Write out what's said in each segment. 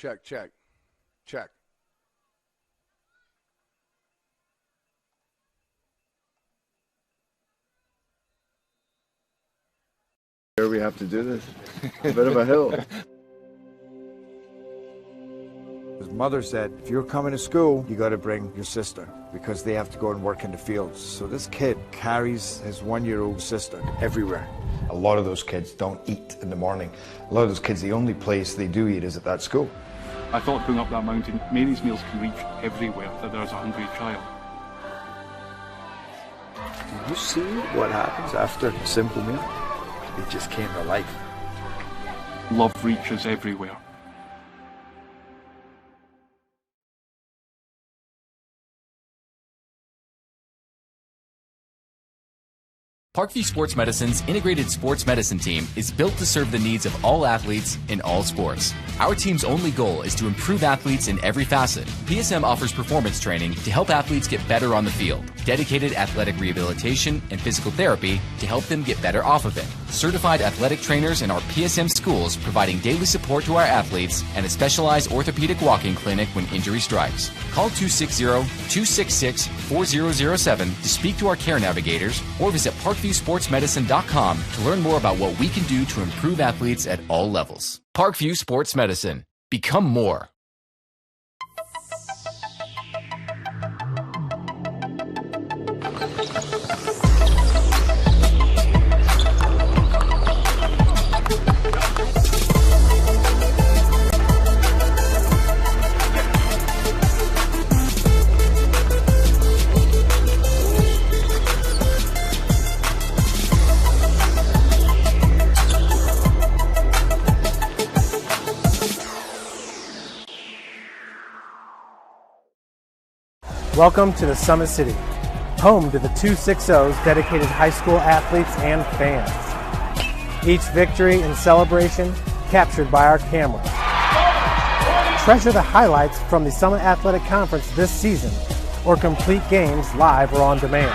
Check, check, check. Here we have to do this. A bit of a hill. His mother said, if you're coming to school, you got to bring your sister because they have to go and work in the fields. So this kid carries his 1-year-old sister everywhere. A lot of those kids don't eat in the morning. A lot of those kids, the only place they do eat is at that school. I thought going up that mountain, Mary's meals can reach everywhere that there's a hungry child. Did you see what happens after a simple meal? It just came to life. Love reaches everywhere. Parkview Sports Medicine's integrated sports medicine team is built to serve the needs of all athletes in all sports. Our team's only goal is to improve athletes in every facet. PSM offers performance training to help athletes get better on the field, dedicated athletic rehabilitation and physical therapy to help them get better off of it, certified athletic trainers in our PSM schools providing daily support to our athletes, and a specialized orthopedic walk-in clinic when injury strikes. Call 260-266-4007 to speak to our care navigators or visit ParkviewSportsMedicine.com to learn more about what we can do to improve athletes at all levels. Parkview Sports Medicine. Become more. Welcome to the Summit City, home to the 260's dedicated high school athletes and fans. Each victory and celebration captured by our cameras. Treasure the highlights from the Summit Athletic Conference this season, or complete games live or on demand.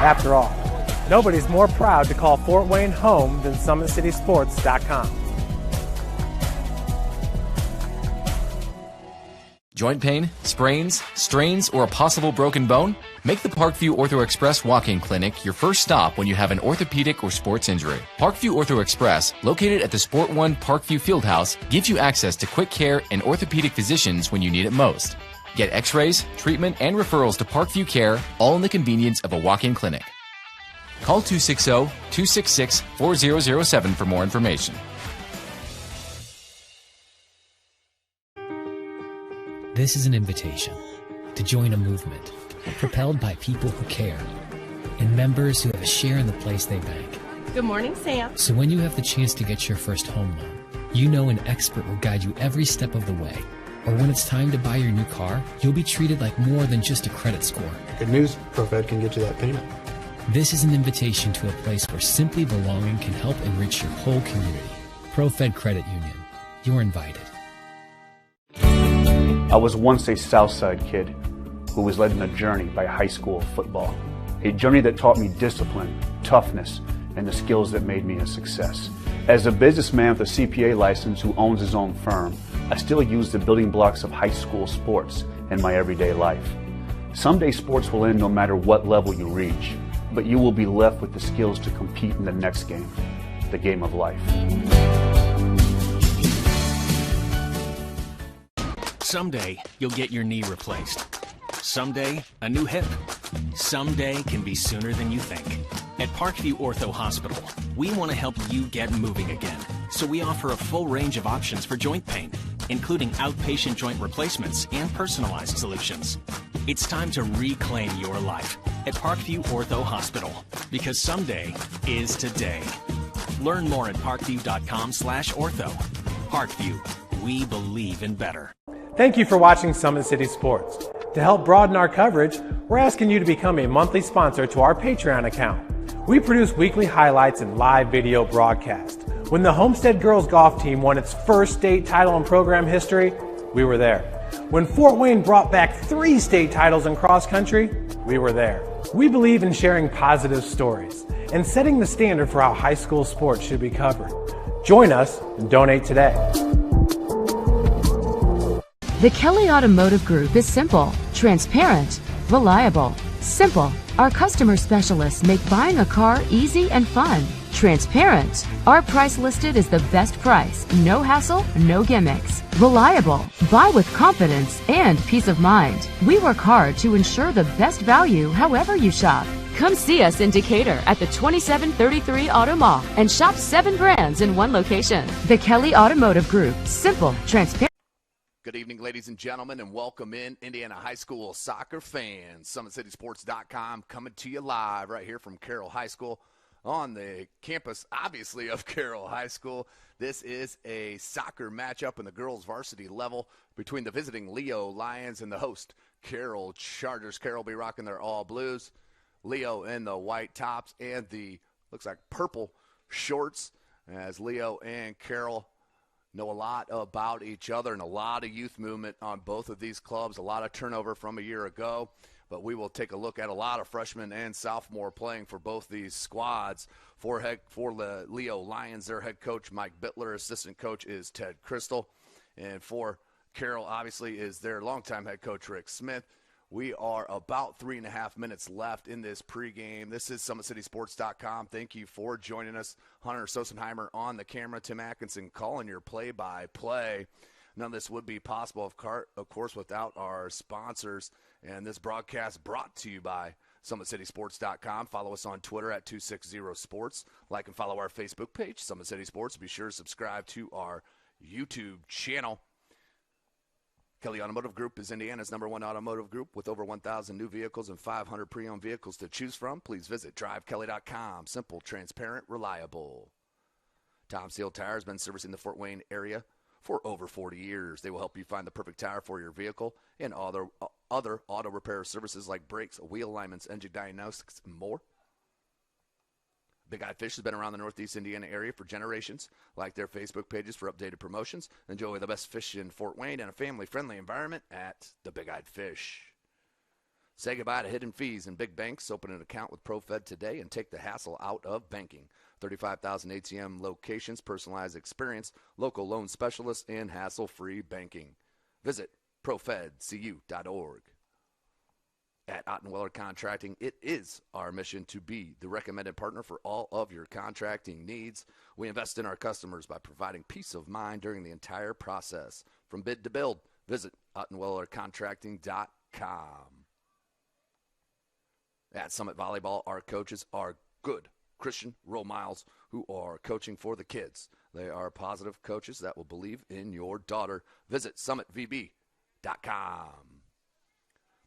After all, nobody's more proud to call Fort Wayne home than SummitCitySports.com. Joint pain, sprains, strains, or a possible broken bone? Make the Parkview Ortho Express walk-in clinic your first stop when you have an orthopedic or sports injury. Parkview Ortho Express, located at the Sport One Parkview Fieldhouse, gives you access to quick care and orthopedic physicians when you need it most. Get x-rays, treatment, and referrals to Parkview Care, all in the convenience of a walk-in clinic. Call 260-266-4007 for more information. This is an invitation to join a movement propelled by people who care and members who have a share in the place they bank. Good morning, Sam. So when you have the chance to get your first home loan, you know an expert will guide you every step of the way. Or when it's time to buy your new car, you'll be treated like more than just a credit score. Good news, ProFed can get you that payment. This is an invitation to a place where simply belonging can help enrich your whole community. ProFed Credit Union. You're invited. I was once a Southside kid who was led on a journey by high school football. A journey that taught me discipline, toughness, and the skills that made me a success. As a businessman with a CPA license who owns his own firm, I still use the building blocks of high school sports in my everyday life. Someday sports will end no matter what level you reach, but you will be left with the skills to compete in the next game, the game of life. Someday, you'll get your knee replaced. Someday, a new hip. Someday can be sooner than you think. At Parkview Ortho Hospital, we want to help you get moving again. So we offer a full range of options for joint pain, including outpatient joint replacements and personalized solutions. It's time to reclaim your life at Parkview Ortho Hospital, because someday is today. Learn more at parkview.com/ortho. Parkview, we believe in better. Thank you for watching Summit City Sports. To help broaden our coverage, we're asking you to become a monthly sponsor to our Patreon account. We produce weekly highlights and live video broadcasts. When the Homestead girls golf team won its first state title in program history, we were there. When Fort Wayne brought back 3 state titles in cross country, we were there. We believe in sharing positive stories and setting the standard for how high school sports should be covered. Join us and donate today. The Kelly Automotive Group is simple, transparent, reliable. Simple. Our customer specialists make buying a car easy and fun. Transparent. Our price listed is the best price. No hassle, no gimmicks. Reliable. Buy with confidence and peace of mind. We work hard to ensure the best value however you shop. Come see us in Decatur at the 2733 Auto Mall and shop 7 brands in one location. The Kelly Automotive Group. Simple, transparent. Good evening, ladies and gentlemen, and welcome in Indiana high school soccer fans. SummitCitySports.com coming to you live right here from Carroll High School on the campus, obviously, of Carroll High School. This is a soccer matchup in the girls varsity level between the visiting Leo Lions and the host Carroll Chargers. Carroll will be rocking their all blues. Leo in the white tops and the, looks like, purple shorts, as Leo and Carroll know a lot about each other and a lot of youth movement on both of these clubs, a lot of turnover from a year ago. But we will take a look at a lot of freshmen and sophomore playing for both these squads. For the Leo Lions, their head coach, Mike Bittler. Assistant coach is Ted Crystal. And for Carroll, obviously, is their longtime head coach, Rick Smith. We are about 3.5 minutes left in this pregame. This is SummitCitySports.com. Thank you for joining us. Hunter Sosenheimer on the camera. Tim Atkinson calling your play-by-play. None of this would be possible, of course, without our sponsors. And this broadcast brought to you by SummitCitySports.com. Follow us on Twitter at 260sports. Like and follow our Facebook page, Summit City Sports. Be sure to subscribe to our YouTube channel. Kelly Automotive Group is Indiana's #1 automotive group with over 1,000 new vehicles and 500 pre-owned vehicles to choose from. Please visit drivekelly.com. Simple, transparent, reliable. Tom Seal Tire has been servicing the Fort Wayne area for over 40 years. They will help you find the perfect tire for your vehicle and other auto repair services like brakes, wheel alignments, engine diagnostics, and more. Big Eye Fish has been around the Northeast Indiana area for generations. Like their Facebook pages for updated promotions. Enjoy the best fish in Fort Wayne in a family-friendly environment at the Big Eyed Fish. Say goodbye to hidden fees and big banks. Open an account with ProFed today and take the hassle out of banking. 35,000 ATM locations, personalized experience, local loan specialists, and hassle-free banking. Visit profedcu.org. At Ottenweller Contracting, it is our mission to be the recommended partner for all of your contracting needs. We invest in our customers by providing peace of mind during the entire process. From bid to build, visit OttenwellerContracting.com. At Summit Volleyball, our coaches are good Christian role models who are coaching for the kids. They are positive coaches that will believe in your daughter. Visit SummitVB.com.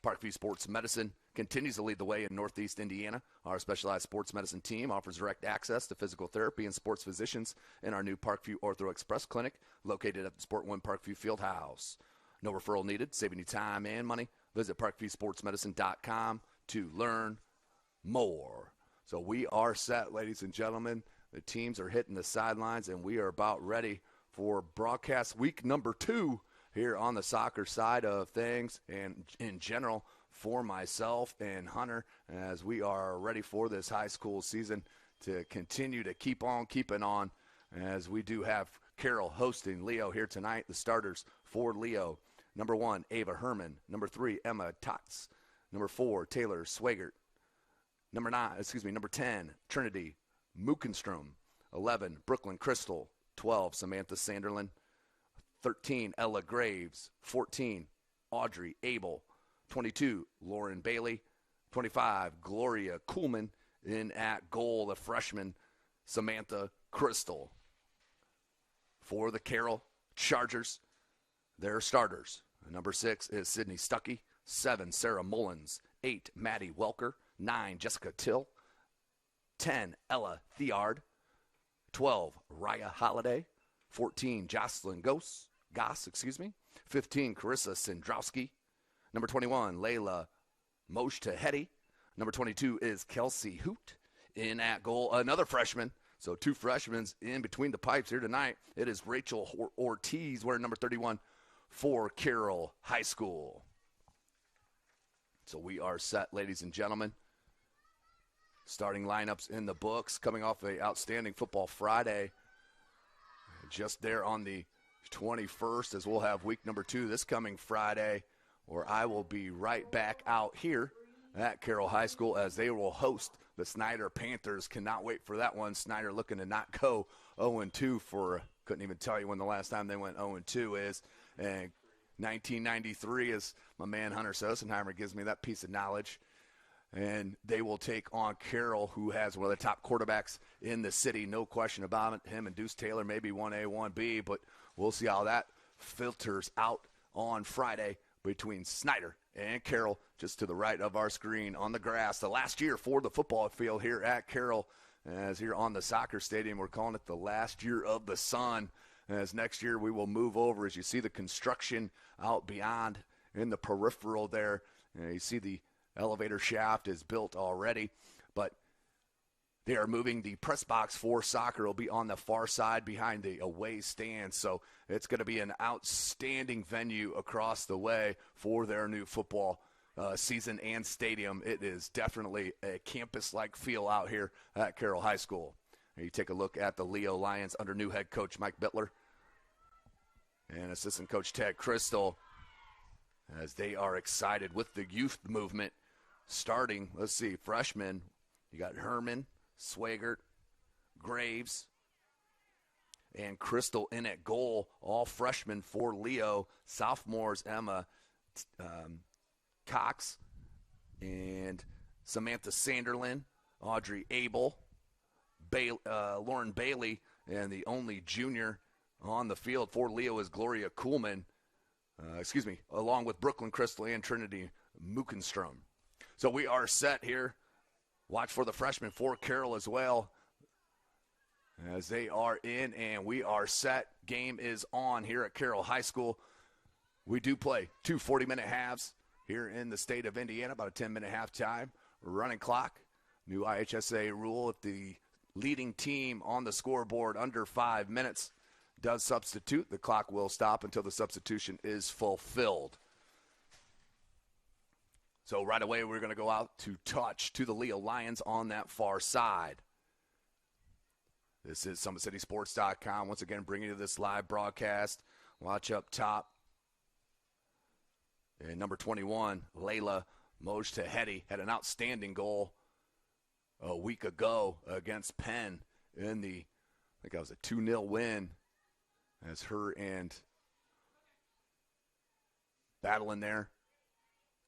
Parkview Sports Medicine continues to lead the way in Northeast Indiana. Our specialized sports medicine team offers direct access to physical therapy and sports physicians in our new Parkview Ortho Express Clinic located at the Sport One Parkview Fieldhouse. No referral needed, saving you time and money. Visit ParkviewSportsMedicine.com to learn more. So we are set, ladies and gentlemen. The teams are hitting the sidelines, and we are about ready for broadcast week number 2 here on the soccer side of things and in general for myself and Hunter as we are ready for this high school season to continue to keep on keeping on as we do have Carroll hosting Leo here tonight. The starters for Leo, number 1, Ava Herman. Number 3, Emma Tots. Number 4, Taylor Swagert. Number 10, Trinity Mukenstrom. 11, Brooklyn Crystal. 12, Samantha Sanderlin. 13, Ella Graves. 14, Audrey Abel. 22, Lauren Bailey. 25, Gloria Kuhlman. In at goal, the freshman, Samantha Crystal. For the Carroll Chargers, their starters. Number 6 is Sydney Stuckey. 7, Sarah Mullins. 8, Maddie Welker. 9, Jessica Till. 10, Ella Theard. 12, Raya Holiday. 14, Jocelyn Goss. 15, Carissa Sandrowski. Number 21, Layla Mojtahedi. Number 22 is Kelsey Hoot. In at goal, another freshman. So 2 freshmen in between the pipes here tonight. It is Rachel Ortiz wearing number 31 for Carroll High School. So we are set, ladies and gentlemen. Starting lineups in the books, coming off an outstanding Football Friday just there on the 21st, as we'll have week number 2 this coming Friday, where I will be right back out here at Carroll High School as they will host the Snyder Panthers. Cannot wait for that one. Snyder looking to not go 0-2 for, couldn't even tell you when the last time they went 0-2 is. And 1993, as my man Hunter Sosenheimer gives me that piece of knowledge. And they will take on Carroll, who has one of the top quarterbacks in the city. No question about it. Him and Deuce Taylor, maybe 1A, 1B, but we'll see how that filters out on Friday between Snyder and Carroll, just to the right of our screen on the grass. The last year for the football field here at Carroll, as here on the soccer stadium, we're calling it the last year of the sun. As next year we will move over, as you see the construction out beyond in the peripheral there. You see the elevator shaft is built already, but they are moving the press box for soccer. It'll be on the far side behind the away stand, so it's going to be an outstanding venue across the way for their new football season and stadium. It is definitely a campus-like feel out here at Carroll High School. And you take a look at the Leo Lions under new head coach Mike Bittler and assistant coach Ted Crystal, as they are excited with the youth movement starting. Let's see, freshmen, you got Herman, Swagert, Graves, and Crystal in at goal, all freshmen for Leo. Sophomores, Emma Cox and Samantha Sanderlin, Audrey Abel, Lauren Bailey, and the only junior on the field for Leo is Gloria Kuhlman, along with Brooklyn Crystal and Trinity Mukenstrom. So we are set here. Watch for the freshmen for Carroll as well, as they are in, and we are set. Game is on here at Carroll High School. We do play 2 40-minute halves here in the state of Indiana, about a 10-minute halftime. Running clock, new IHSA rule. If the leading team on the scoreboard under 5 minutes does substitute, the clock will stop until the substitution is fulfilled. So right away, we're going to go out to touch to the Leo Lions on that far side. This is SummitCitySports.com. Once again, bringing you this live broadcast. Watch up top. And number 21, Layla Mojtahedi, had an outstanding goal a week ago against Penn in the, I think that was a 2-0 win, as her and battling there.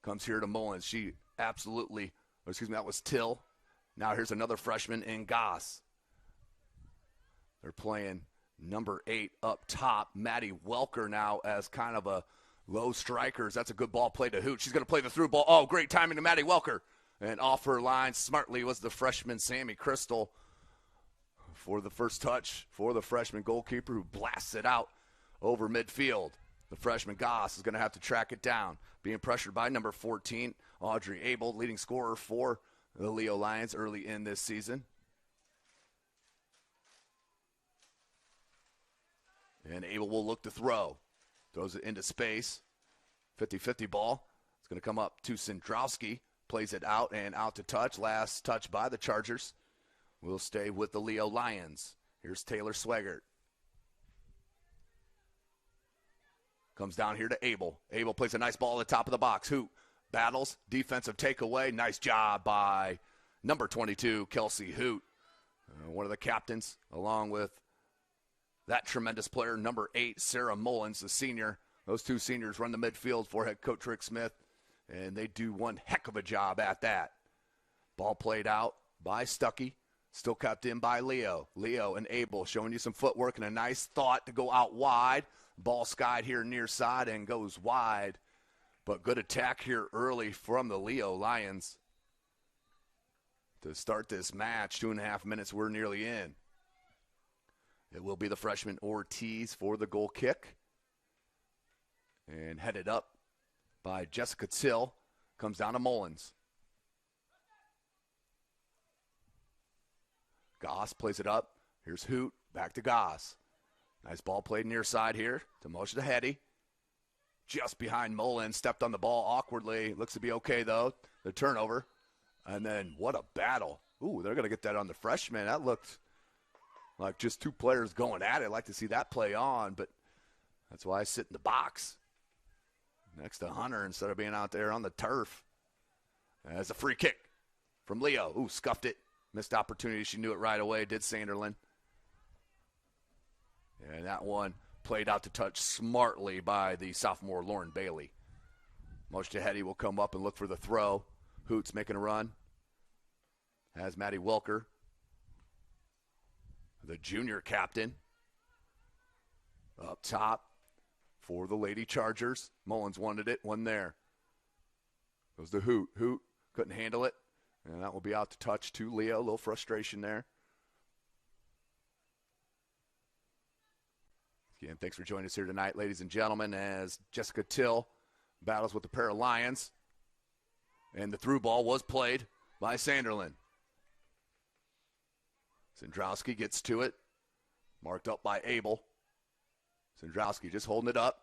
Comes here to Mullins. She absolutely, that was Till. Now here's another freshman in Goss. They're playing number 8 up top. Maddie Welker now as kind of a low strikers. That's a good ball play to Hoot. She's going to play the through ball. Oh, great timing to Maddie Welker. And off her line smartly was the freshman Sammy Crystal for the first touch for the freshman goalkeeper, who blasts it out over midfield. The freshman Goss is going to have to track it down, being pressured by number 14, Audrey Abel, leading scorer for the Leo Lions early in this season. And Abel will look to throw. Throws it into space. 50-50 ball. It's going to come up to Sandrowski. Plays it out and out to touch. Last touch by the Chargers. We'll stay with the Leo Lions. Here's Taylor Swagert. Comes down here to Abel. Abel plays a nice ball at the top of the box. Hoot battles. Defensive takeaway. Nice job by number 22, Kelsey Hoot. One of the captains, along with that tremendous player, number 8, Sarah Mullins, the senior. Those two seniors run the midfield for head coach Rick Smith, and they do one heck of a job at that. Ball played out by Stuckey. Still kept in by Leo. Leo and Abel showing you some footwork and a nice thought to go out wide. Ball skied here near side and goes wide. But good attack here early from the Leo Lions to start this match. 2.5 minutes, we're nearly in. It will be the freshman Ortiz for the goal kick. And headed up by Jessica Till. Comes down to Mullins. Goss plays it up. Here's Hoot. Back to Goss. Nice ball played near side here to Mojtahedi. Just behind Mullins. Stepped on the ball awkwardly. Looks to be okay, though. The turnover. And then what a battle. Ooh, they're going to get that on the freshman. That looked like just two players going at it. I'd like to see that play on, but that's why I sit in the box next to Hunter instead of being out there on the turf. As a free kick from Leo. Ooh, scuffed it. Missed opportunity. She knew it right away. Did Sanderlin. And that one played out to touch smartly by the sophomore Lauren Bailey. Mojtahedi will come up and look for the throw. Hoots making a run. Has Maddie Welker, the junior captain, up top for the Lady Chargers. Mullins wanted it. One there. Goes to Hoot. Hoot couldn't handle it. And that will be out to touch to Leo. A little frustration there. Again, thanks for joining us here tonight, ladies and gentlemen, as Jessica Till battles with the pair of Lions. And the through ball was played by Sanderlin. Sandrowski gets to it. Marked up by Abel. Sandrowski just holding it up.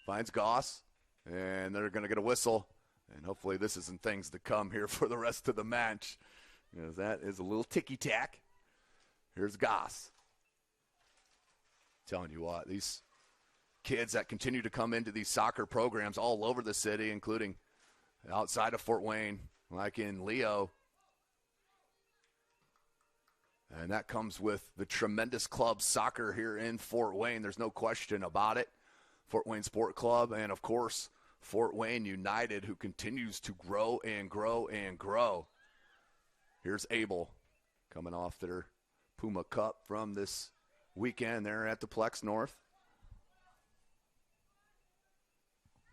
Finds Goss. And they're going to get a whistle. And hopefully this isn't things to come here for the rest of the match. Because that is a little ticky-tack. Here's Goss. Telling you what, these kids that continue to come into these soccer programs all over the city, including outside of Fort Wayne, like in Leo. And that comes with the tremendous club soccer here in Fort Wayne. There's no question about it. Fort Wayne Sport Club and, of course, Fort Wayne United, who continues to grow and grow and grow. Here's Abel coming off their Puma Cup from this weekend there at the Plex North.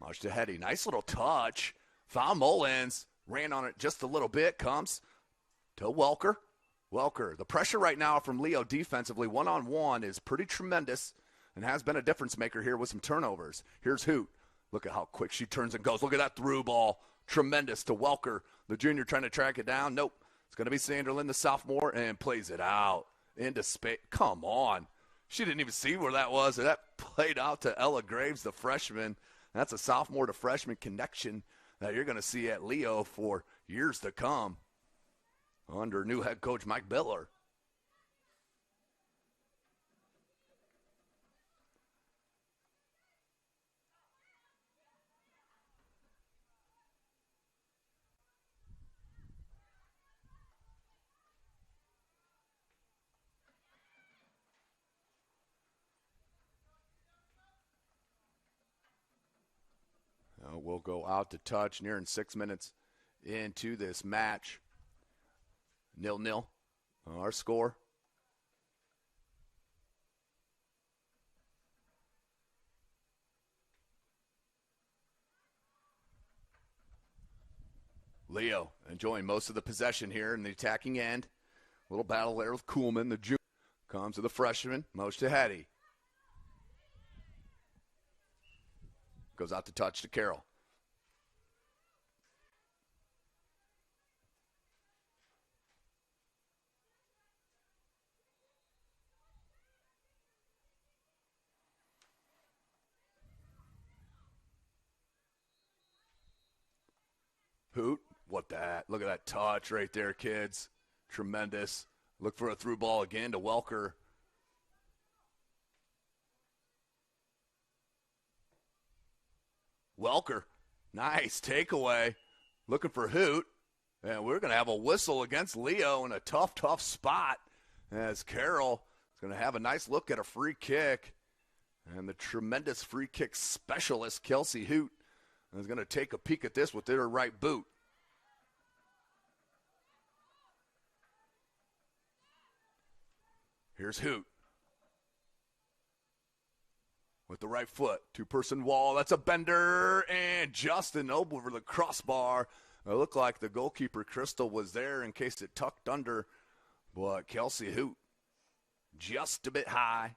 Mojtahedi, nice little touch. Found Mullins, ran on it just a little bit, comes to Welker. Welker, the pressure right now from Leo defensively, one-on-one, is pretty tremendous and has been a difference maker here with some turnovers. Here's Hoot. Look at how quick she turns and goes. Look at that through ball. Tremendous to Welker, the junior trying to track it down. Nope. It's going to be Sanderlin, the sophomore, and plays it out into space. Come on. She didn't even see where that was. And that played out to Ella Graves, the freshman. That's a sophomore to freshman connection that you're going to see at Leo for years to come under new head coach Mike Biller. We'll go out to touch nearing 6 minutes into this match. 0-0, our score. Leo enjoying most of the possession here in the attacking end. Little battle there with Kuhlman. The junior comes to the freshman, Mojtahedi. Goes out to touch to Carroll. Hoot, what that? Look at that touch right there, kids. Tremendous. Look for a through ball again to Welker. Welker, nice takeaway. Looking for Hoot. And we're going to have a whistle against Leo in a tough, tough spot as Carroll is going to have a nice look at a free kick. And the tremendous free kick specialist, Kelsey Hoot, is going to take a peek at this with their right boot. Here's Hoot. With the right foot, two-person wall. That's a bender, and Justin over the crossbar. It looked like the goalkeeper, Crystal, was there in case it tucked under, but Kelsey Hoot just a bit high.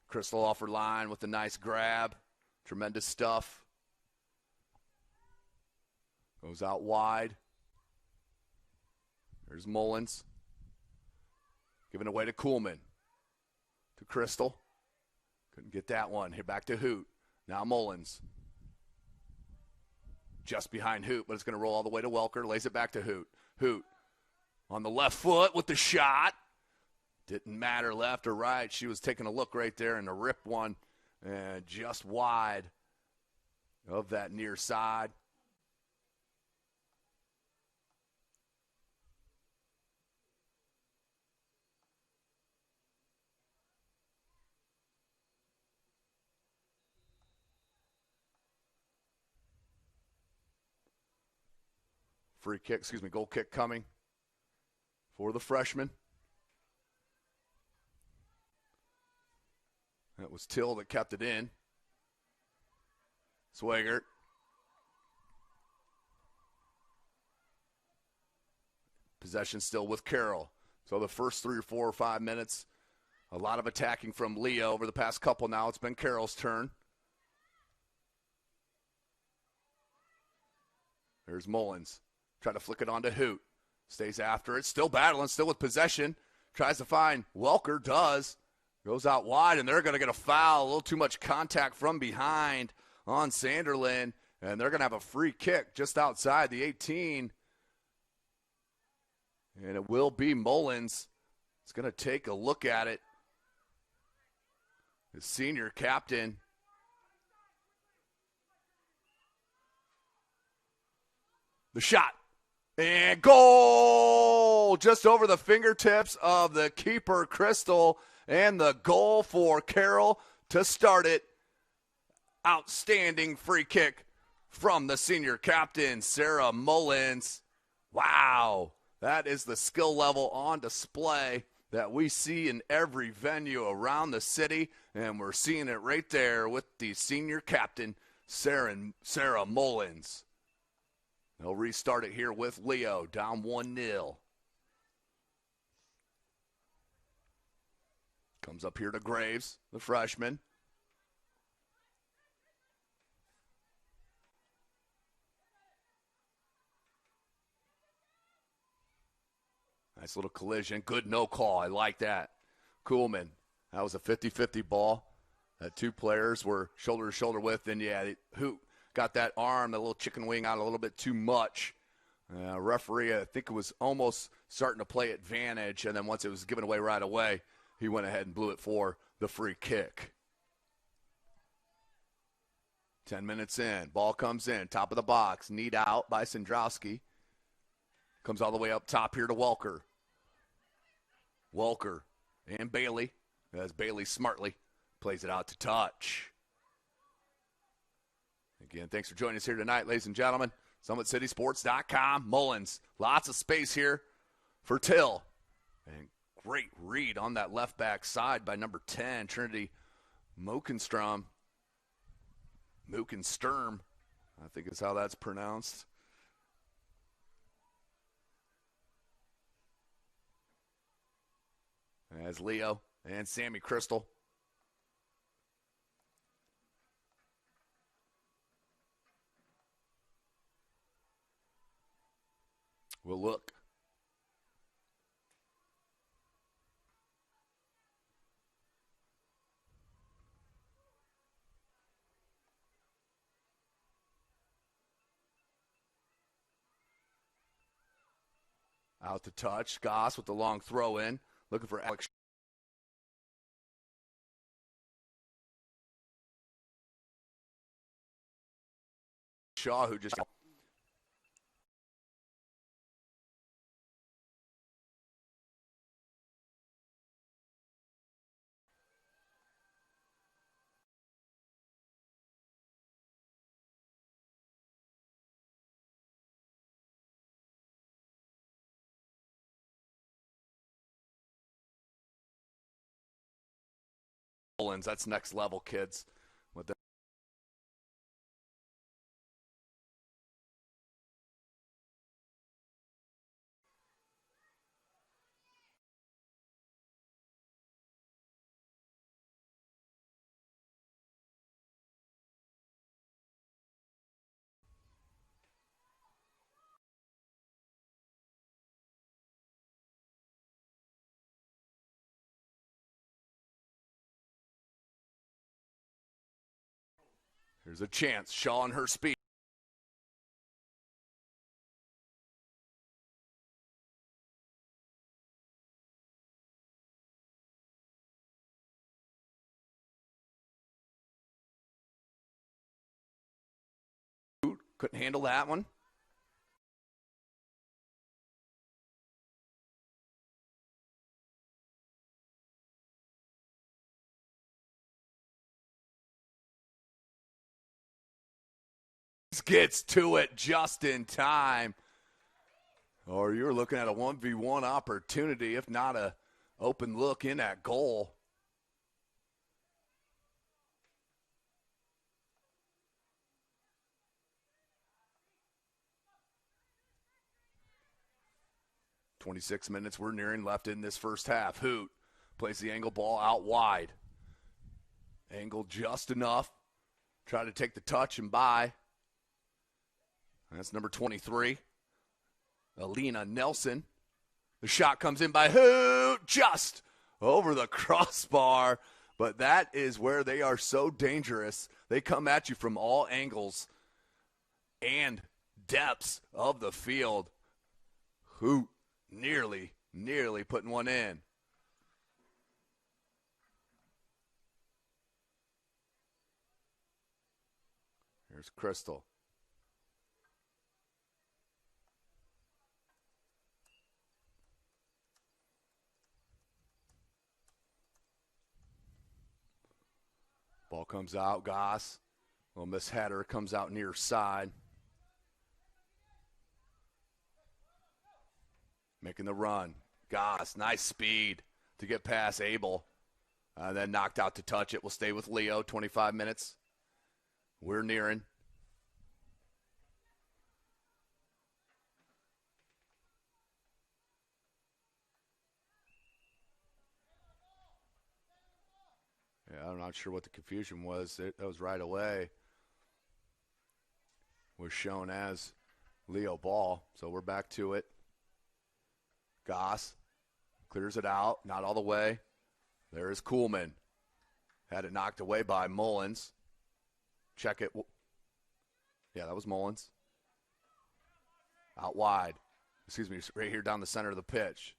Crystal off her line with a nice grab. Tremendous stuff. Goes out wide. There's Mullins. Giving away to Kuhlman. To Crystal. Couldn't get that one. Here back to Hoot. Now Mullins. Just behind Hoot, but it's going to roll all the way to Welker. Lays it back to Hoot. Hoot on the left foot with the shot. Didn't matter left or right. She was taking a look right there and a rip one and just wide of that near side. Goal kick coming for the freshman. That was Till that kept it in. Swigert. Possession still with Carroll. So the first 3 or 4 or 5 minutes, a lot of attacking from Leo. Over the past couple now, it's been Carroll's turn. There's Mullins. Try to flick it on to Hoot. Stays after it. Still battling, still with possession. Tries to find Welker. Does. Goes out wide, and they're going to get a foul. A little too much contact from behind on Sanderlin. And they're going to have a free kick just outside the 18. And it will be Mullins. It's going to take a look at it. His senior captain. The shot. And goal! Just over the fingertips of the keeper, Crystal. And the goal for Carroll to start it. Outstanding free kick from the senior captain, Sarah Mullins. Wow. That is the skill level on display that we see in every venue around the city. And we're seeing it right there with the senior captain, Sarah Mullins. They'll restart it here with Leo, down 1-0. Comes up here to Graves, the freshman. Nice little collision. Good no call. I like that. Kuhlman. That was a 50-50 ball that two players were shoulder to shoulder with. And, yeah, Hoot got that arm, that little chicken wing out a little bit too much. Referee, I think it was almost starting to play advantage. And then once it was given away right away, he went ahead and blew it for the free kick. 10 minutes in. Ball comes in. Top of the box. Need out by Sandrowski. Comes all the way up top here to Welker. Welker and Bailey. As Bailey smartly plays it out to touch. Again, thanks for joining us here tonight, ladies and gentlemen. SummitCitySports.com. Mullins. Lots of space here for Till. And great read on that left back side by number 10, Trinity Mokenstrom. Mokensturm, I think is how that's pronounced. As Leo and Sammy Crystal. We'll look. Out to touch. Goss with the long throw in. Looking for Alex Shaw, who just Mullins. That's next level, kids. With the Here's a chance. Shaw on her speed. Couldn't handle that one. Gets to it just in time. Or you're looking at a 1v1 opportunity, if not a open look in at goal. "26 minutes we're nearing left in this first half. Hoot plays the angle ball out wide. Angle just enough. Try to take the touch and by. That's number 23, Alina Nelson. The shot comes in by Hoot, just over the crossbar. But that is where they are so dangerous. They come at you from all angles and depths of the field. Hoot nearly putting one in. Here's Crystal. Ball comes out, Goss. Little misheader comes out near side. Making the run. Goss, nice speed to get past Abel. Then knocked out to touch it. We'll stay with Leo, 25 minutes. We're nearing. Yeah, I'm not sure what the confusion was. That was right away. Was shown as Leo ball. So we're back to it. Goss clears it out. Not all the way. There is Kuhlman. Had it knocked away by Mullins. Check it. Yeah, that was Mullins. Out wide. Excuse me, right here down the center of the pitch.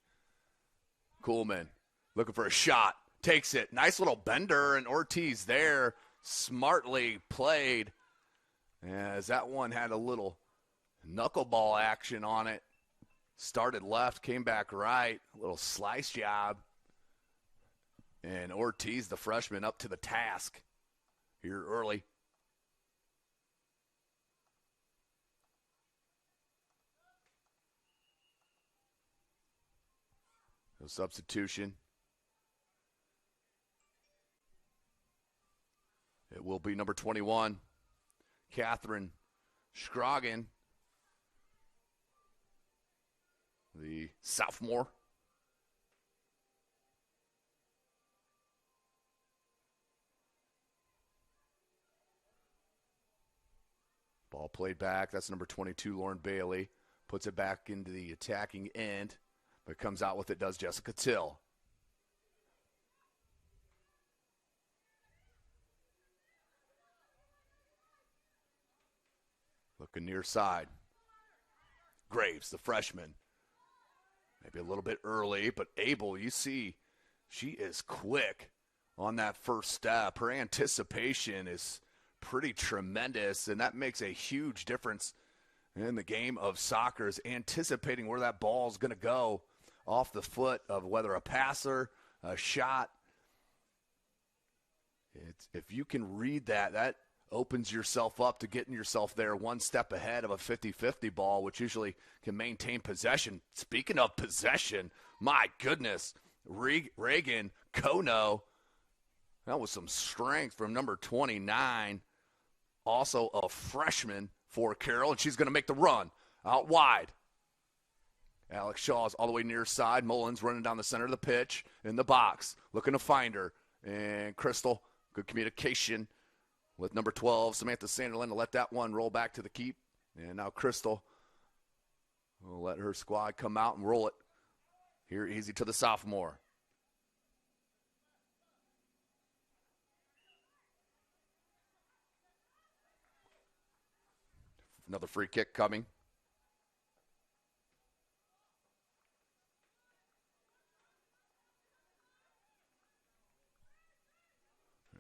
Kuhlman looking for a shot. Takes it. Nice little bender, and Ortiz there. Smartly played. As that one had a little knuckleball action on it. Started left, came back right. A little slice job. And Ortiz, the freshman, up to the task here early. No substitution. It will be number 21, Catherine Scroggin, the sophomore. Ball played back. That's number 22, Lauren Bailey. Puts it back into the attacking end, but comes out with it, does Jessica Till. Looking near side. Graves, the freshman. Maybe a little bit early, but Abel, you see, she is quick on that first step. Her anticipation is pretty tremendous, and that makes a huge difference in the game of soccer, is anticipating where that ball is going to go off the foot of whether a passer, a shot. If you can read that, that opens yourself up to getting yourself there one step ahead of a 50-50 ball, which usually can maintain possession. Speaking of possession, my goodness, Reagan Kono, that was some strength from number 29, also a freshman for Carroll, and she's going to make the run out wide. Alex Shaw's all the way near side. Mullins running down the center of the pitch in the box, looking to find her. And Crystal, good communication with number 12, Samantha Sanderlin, to let that one roll back to the keep. And now Crystal will let her squad come out and roll it. Here, easy to the sophomore. Another free kick coming.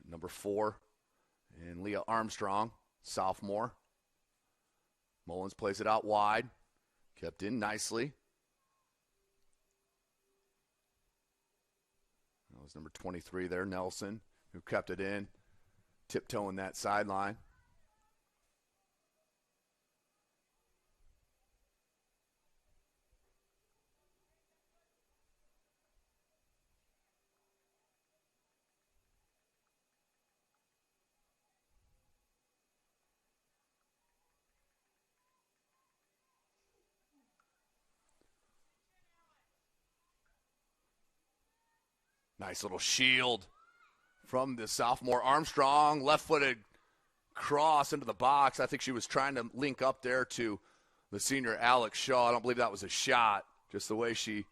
Number 4, and Leah Armstrong, sophomore. Mullins plays it out wide. Kept in nicely. That was number 23 there, Nelson, who kept it in, tiptoeing that sideline. Nice little shield from the sophomore Armstrong. Left-footed cross into the box. I think she was trying to link up there to the senior Alex Shaw. I don't believe that was a shot. Just the way she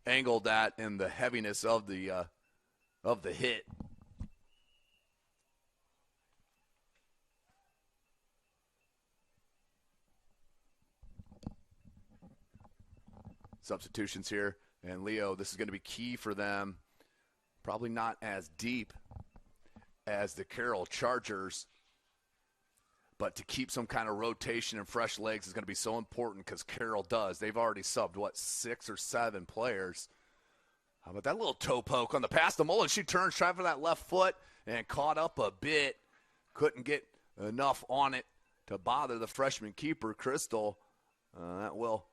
angled that and the heaviness of the hit. Substitutions here. And Leo, this is going to be key for them. Probably not as deep as the Carroll Chargers, but to keep some kind of rotation and fresh legs is going to be so important because Carroll does. They've already subbed, 6 or 7 players. How about that little toe poke on the pass to Mullins? She turns, trying for that left foot, and caught up a bit. Couldn't get enough on it to bother the freshman keeper, Crystal. That will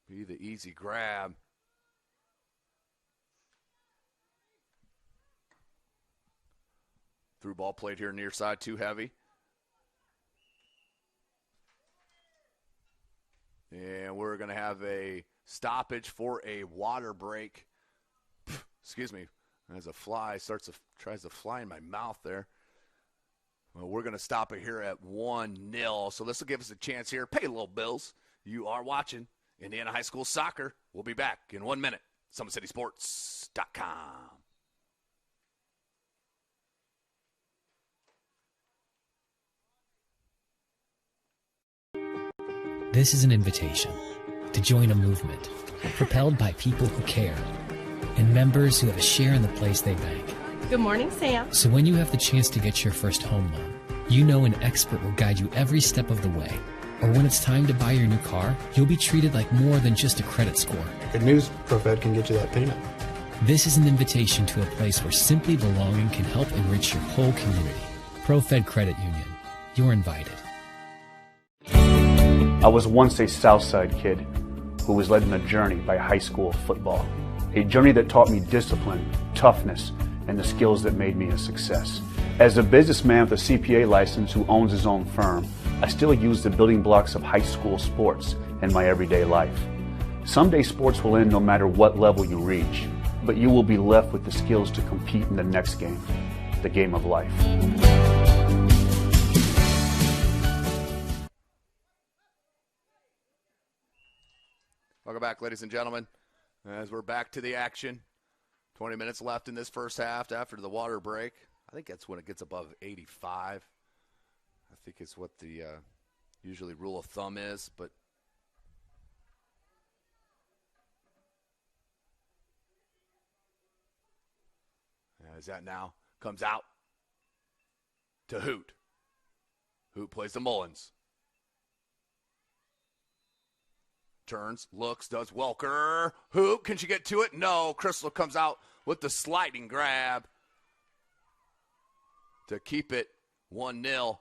be the easy grab. Through ball played here near side, too heavy. And we're going to have a stoppage for a water break. Excuse me. As a fly tries to fly in my mouth there. Well, we're going to stop it here at 1-0. So this will give us a chance here. Pay a little bills. You are watching Indiana High School Soccer. We'll be back in 1 minute. SummitCitySports.com. This is an invitation to join a movement propelled by people who care and members who have a share in the place they bank. Good morning, Sam. So when you have the chance to get your first home loan, you know an expert will guide you every step of the way. Or when it's time to buy your new car, you'll be treated like more than just a credit score. Good news, ProFed can get you that payment. This is an invitation to a place where simply belonging can help enrich your whole community. ProFed Credit Union. You're invited. I was once a Southside kid who was led on a journey by high school football. A journey that taught me discipline, toughness, and the skills that made me a success. As a businessman with a CPA license who owns his own firm, I still use the building blocks of high school sports in my everyday life. Someday sports will end no matter what level you reach, but you will be left with the skills to compete in the next game, the game of life. Welcome back, ladies and gentlemen, as we're back to the action. 20 minutes left in this first half after the water break. I think that's when it gets above 85. I think it's what the usually rule of thumb is, but as that now comes out to Hoot. Hoot plays to Mullins. Turns, looks, does Welker. Hoop, can she get to it? No. Crystal comes out with the sliding grab to keep it 1-0.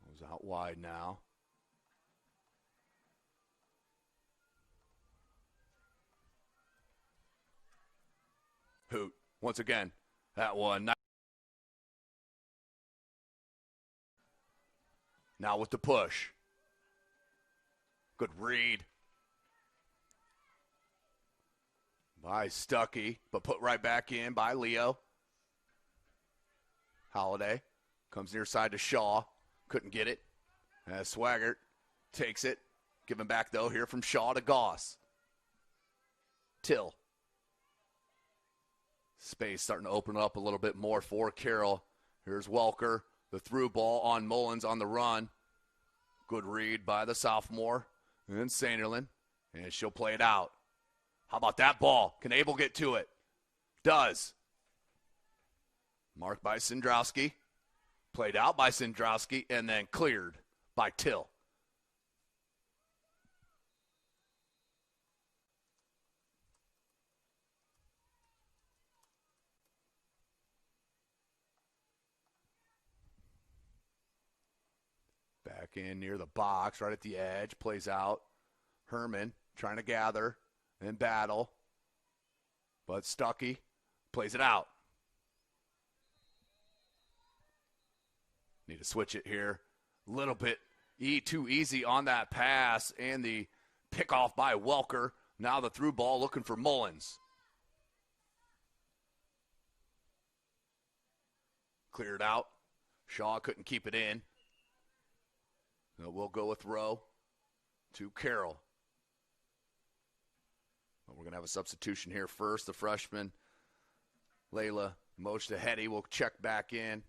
Goes out wide now. Hoot. Once again, that one. Now with the push. Good read by Stuckey, but put right back in by Leo. Holiday comes near side to Shaw. Couldn't get it. Swaggart takes it. Giving back, though, here from Shaw to Goss. Till. Space starting to open up a little bit more for Carroll. Here's Welker. The through ball on Mullins on the run. Good read by the sophomore. And Sanderlin. And she'll play it out. How about that ball? Can Abel get to it? Does. Marked by Sindrowski. Played out by Sindrowski. And then cleared by Till. Back in near the box, right at the edge. Plays out. Herman trying to gather and battle. But Stuckey plays it out. Need to switch it here. A little bit too easy on that pass. And the pickoff by Welker. Now the through ball looking for Mullins. Cleared out. Shaw couldn't keep it in. So we'll go with Rowe to Carroll. We're going to have a substitution here first. The freshman, Layla Mojtahedi, will check back in.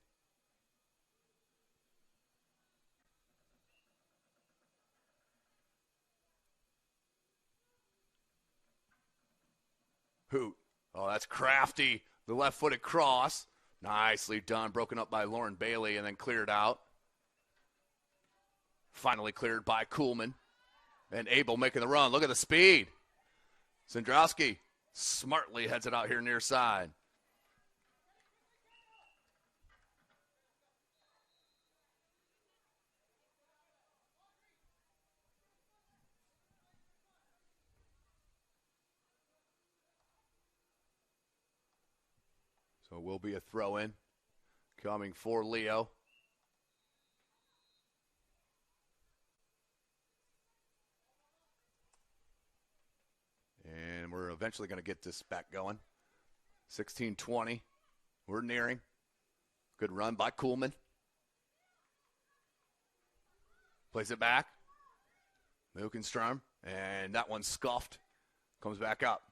Hoot. Oh, that's crafty. The left-footed cross. Nicely done. Broken up by Lauren Bailey and then cleared out. Finally cleared by Kuhlman. And Abel making the run. Look at the speed. Sindrowski smartly heads it out here near side. So it will be a throw-in coming for Leo. And we're eventually going to get this back going. 16-20. We're nearing. Good run by Kuhlman. Plays it back. Mukenstrom. And that one's scuffed. Comes back up.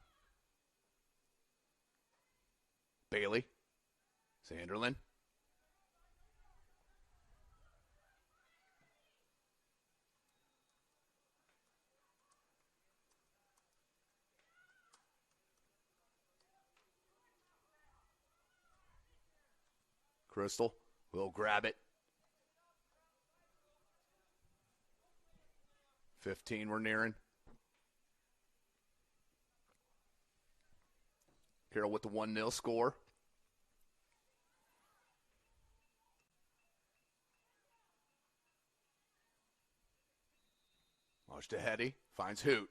Bailey. Sanderlin. Crystal will grab it. 15 we're nearing. Carroll with the 1-0 score. Mojtahedi finds Hoot.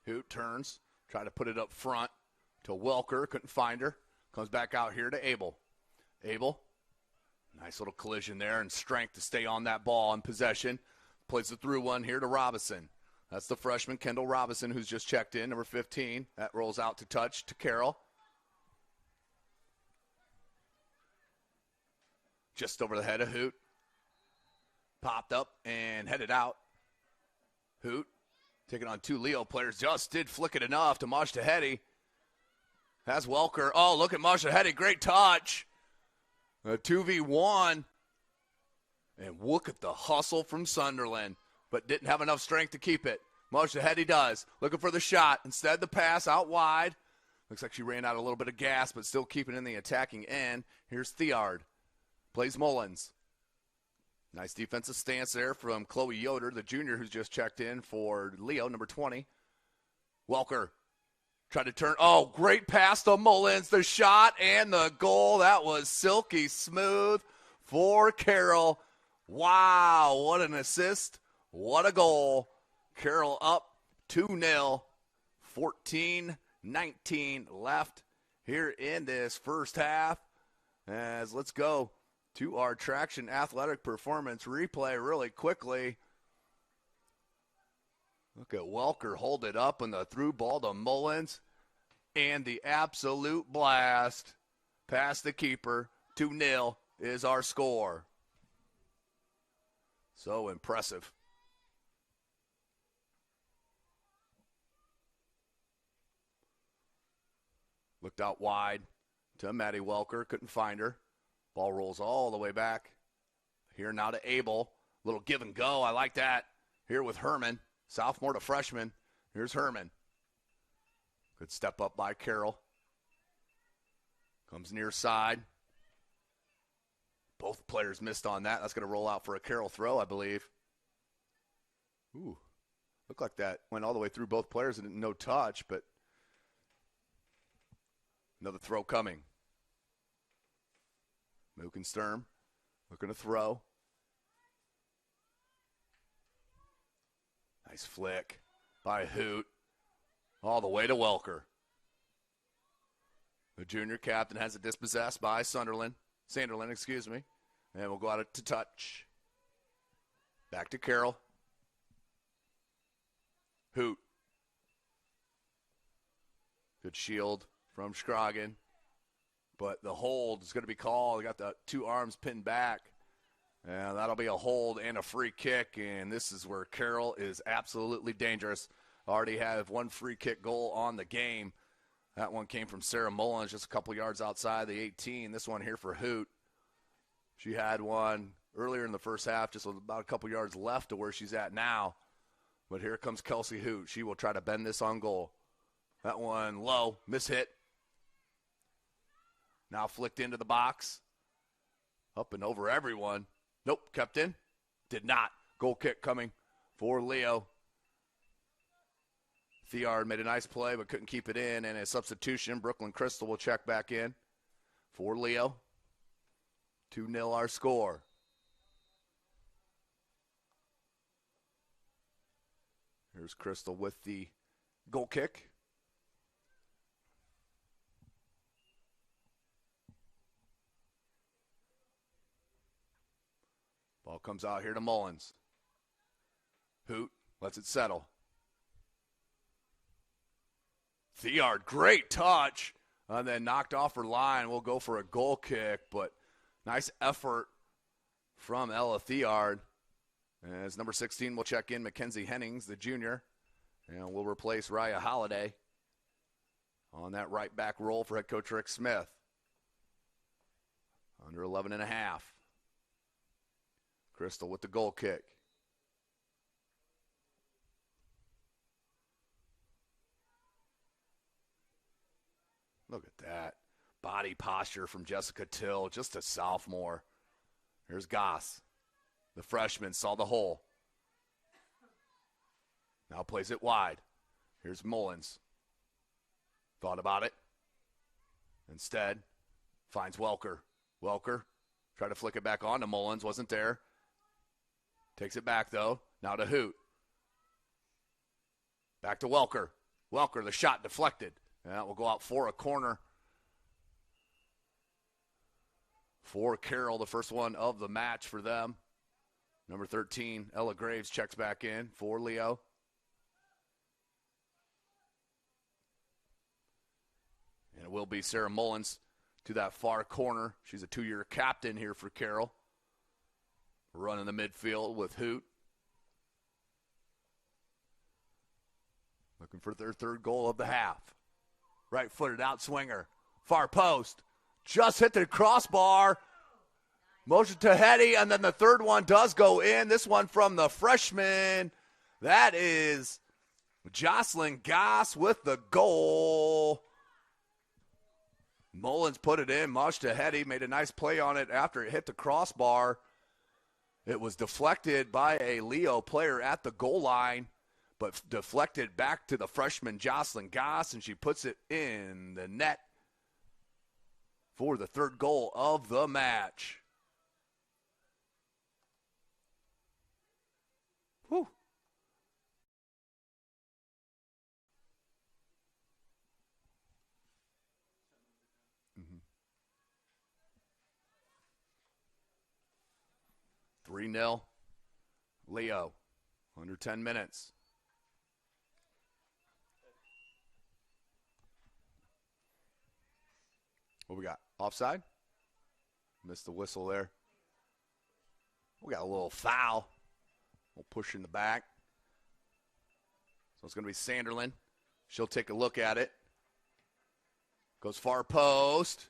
Hoot turns, try to put it up front to Welker. Couldn't find her. Comes back out here to Abel. Abel. Nice little collision there and strength to stay on that ball in possession. Plays it through one here to Robinson. That's the freshman, Kendall Robinson, who's just checked in, number 15. That rolls out to touch to Carroll. Just over the head of Hoot. Popped up and headed out. Hoot taking on two Leo players. Just did flick it enough to Mojtahedi. Has Welker. Oh, look at Mojtahedi. Great touch. A 2v1. And look at the hustle from Sunderland. But didn't have enough strength to keep it. Mojtahedi does. Looking for the shot. Instead, the pass out wide. Looks like she ran out a little bit of gas, but still keeping in the attacking end. Here's Theard. Plays Mullins. Nice defensive stance there from Chloe Yoder, the junior who's just checked in for Leo, number 20. Welker tried to turn. Oh, great pass to Mullins. The shot and the goal. That was silky smooth for Carroll. Wow, what an assist. What a goal. Carroll up 2-0. 14-19 left here in this first half. As let's go to our Traction Athletic Performance replay really quickly. Look at Welker hold it up and the through ball to Mullins. And the absolute blast past the keeper. 2-0 is our score. So impressive. Looked out wide to Maddie Welker. Couldn't find her. Ball rolls all the way back. Here now to Abel. Little give and go. I like that. Here with Herman. Sophomore to freshman. Here's Herman. Good step up by Carroll. Comes near side. Both players missed on that. That's going to roll out for a Carroll throw, I believe. Ooh. Looked like that went all the way through both players and no touch, but another throw coming. Mookenstern looking to throw. Nice flick by Hoot. All the way to Welker. The junior captain has it dispossessed by Sanderlin, and we'll go out to touch. Back to Carroll. Hoot. Good shield from Scroggin. But the hold is going to be called. They got the two arms pinned back. And that'll be a hold and a free kick. And this is where Carroll is absolutely dangerous. Already have one free kick goal on the game. That one came from Sarah Mullins, just a couple yards outside the 18. This one here for Hoot. She had one earlier in the first half, just about a couple yards left to where she's at now. But here comes Kelsey Hoot. She will try to bend this on goal. That one low, mishit. Now flicked into the box. Up and over everyone. Nope, kept in. Did not. Goal kick coming for Leo. Theard made a nice play but couldn't keep it in. And a substitution, Brooklyn Crystal will check back in for Leo. 2-0 our score. Here's Crystal with the goal kick. Ball comes out here to Mullins. Hoot lets it settle. Theard, great touch. And then knocked off her line. We'll go for a goal kick, but nice effort from Ella Theard. As number 16 will check in Mackenzie Hennings, the junior. And we'll replace Raya Holiday on that right back role for head coach Rick Smith. Under 11.5. Crystal with the goal kick. Look at that. Body posture from Jessica Till, just a sophomore. Here's Goss. The freshman saw the hole. Now plays it wide. Here's Mullins. Thought about it. Instead, finds Welker. Welker tried to flick it back on to Mullins. Wasn't there. Takes it back, though. Now to Hoot. Back to Welker. Welker, the shot deflected. And that will go out for a corner for Carroll, the first one of the match for them. Number 13, Ella Graves checks back in for Leo. And it will be Sarah Mullins to that far corner. She's a 2-year captain here for Carroll. Running the midfield with Hoot. Looking for their third goal of the half. Right-footed outswinger. Far post. Just hit the crossbar. Motion to Hetty, and then the third one does go in. This one from the freshman. That is Jocelyn Goss with the goal. Mullins put it in. Mush to Hetty made a nice play on it after it hit the crossbar. It was deflected by a Leo player at the goal line, but deflected back to the freshman Jocelyn Goss, and she puts it in the net for the third goal of the match. Whew. Mm-hmm. 3-0. Leo, under 10 minutes. What we got? Offside? Missed the whistle there. We got a little foul. We'll push in the back. So it's going to be Sanderlin. She'll take a look at it. Goes far post.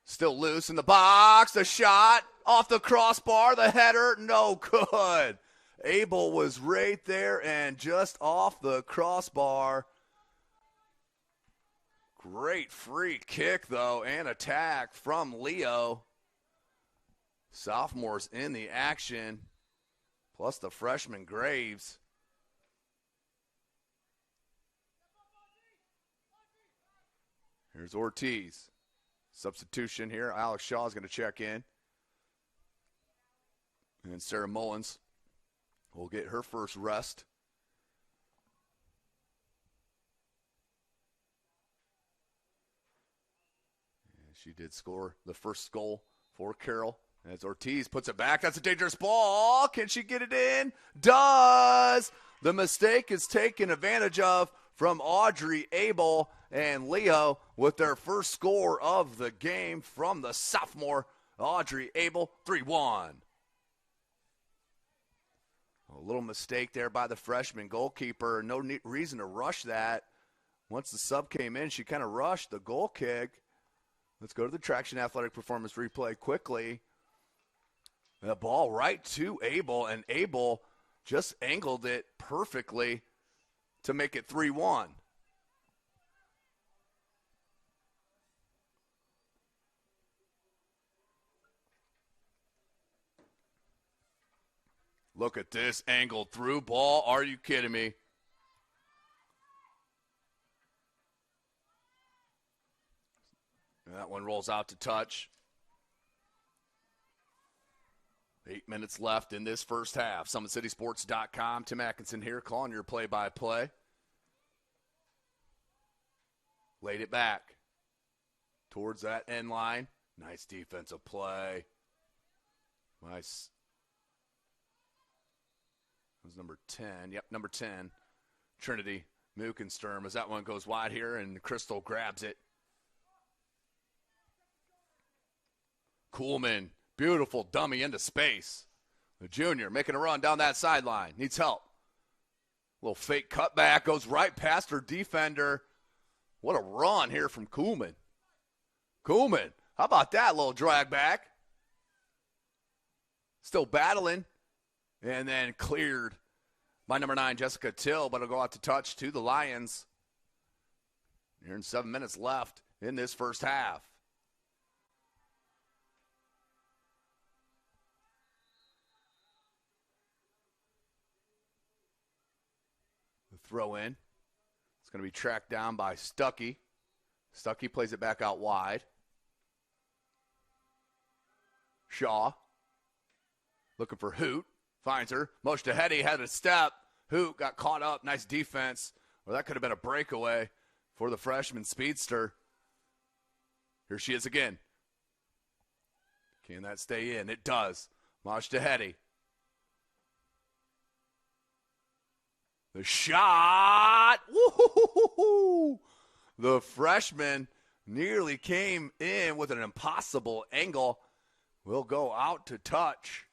Still loose in the box. The shot off the crossbar. The header, no good. Abel was right there and just off the crossbar. Great free kick, though, and attack from Leo. Sophomores in the action, plus the freshman Graves. Here's Ortiz. Substitution here. Alex Shaw is going to check in. And Sarah Mullins will get her first rest. And she did score the first goal for Carroll. As Ortiz puts it back, that's a dangerous ball. Can she get it in? Does. The mistake is taken advantage of from Audrey Abel and Leo with their first score of the game from the sophomore Audrey Abel, 3-1. A little mistake there by the freshman goalkeeper. No reason to rush that. Once the sub came in, she kind of rushed the goal kick. Let's go to the Traction Athletic Performance replay quickly. The ball right to Abel, and Abel just angled it perfectly to make it 3-1. Look at this angled through ball. Are you kidding me? And that one rolls out to touch. 8 minutes left in this first half. SummitCitySports.com. Tim Atkinson here calling your play-by-play. Laid it back towards that end line. Nice defensive play. Nice. It was number 10. Yep, number 10. Trinity Muckensturm as that one goes wide here, and Crystal grabs it. Kuhlman. Beautiful dummy into space. The junior making a run down that sideline. Needs help. Little fake cutback. Goes right past her defender. What a run here from Kuhlman. Kuhlman. How about that little drag back? Still battling. And then cleared by number 9, Jessica Till. But it'll go out to touch to the Lions. Here in 7 minutes left in this first half. Throw in. It's going to be tracked down by Stuckey. Stuckey plays it back out wide. Shaw. Looking for Hoot. Finds her. Motion to Hetty. Had a step. Hoot got caught up. Nice defense. Well, that could have been a breakaway for the freshman speedster. Here she is again. Can that stay in? It does. Mosh to Hetty. The shot. Woo-hoo-hoo-hoo-hoo. The freshman nearly came in with an impossible angle. Will go out to touch.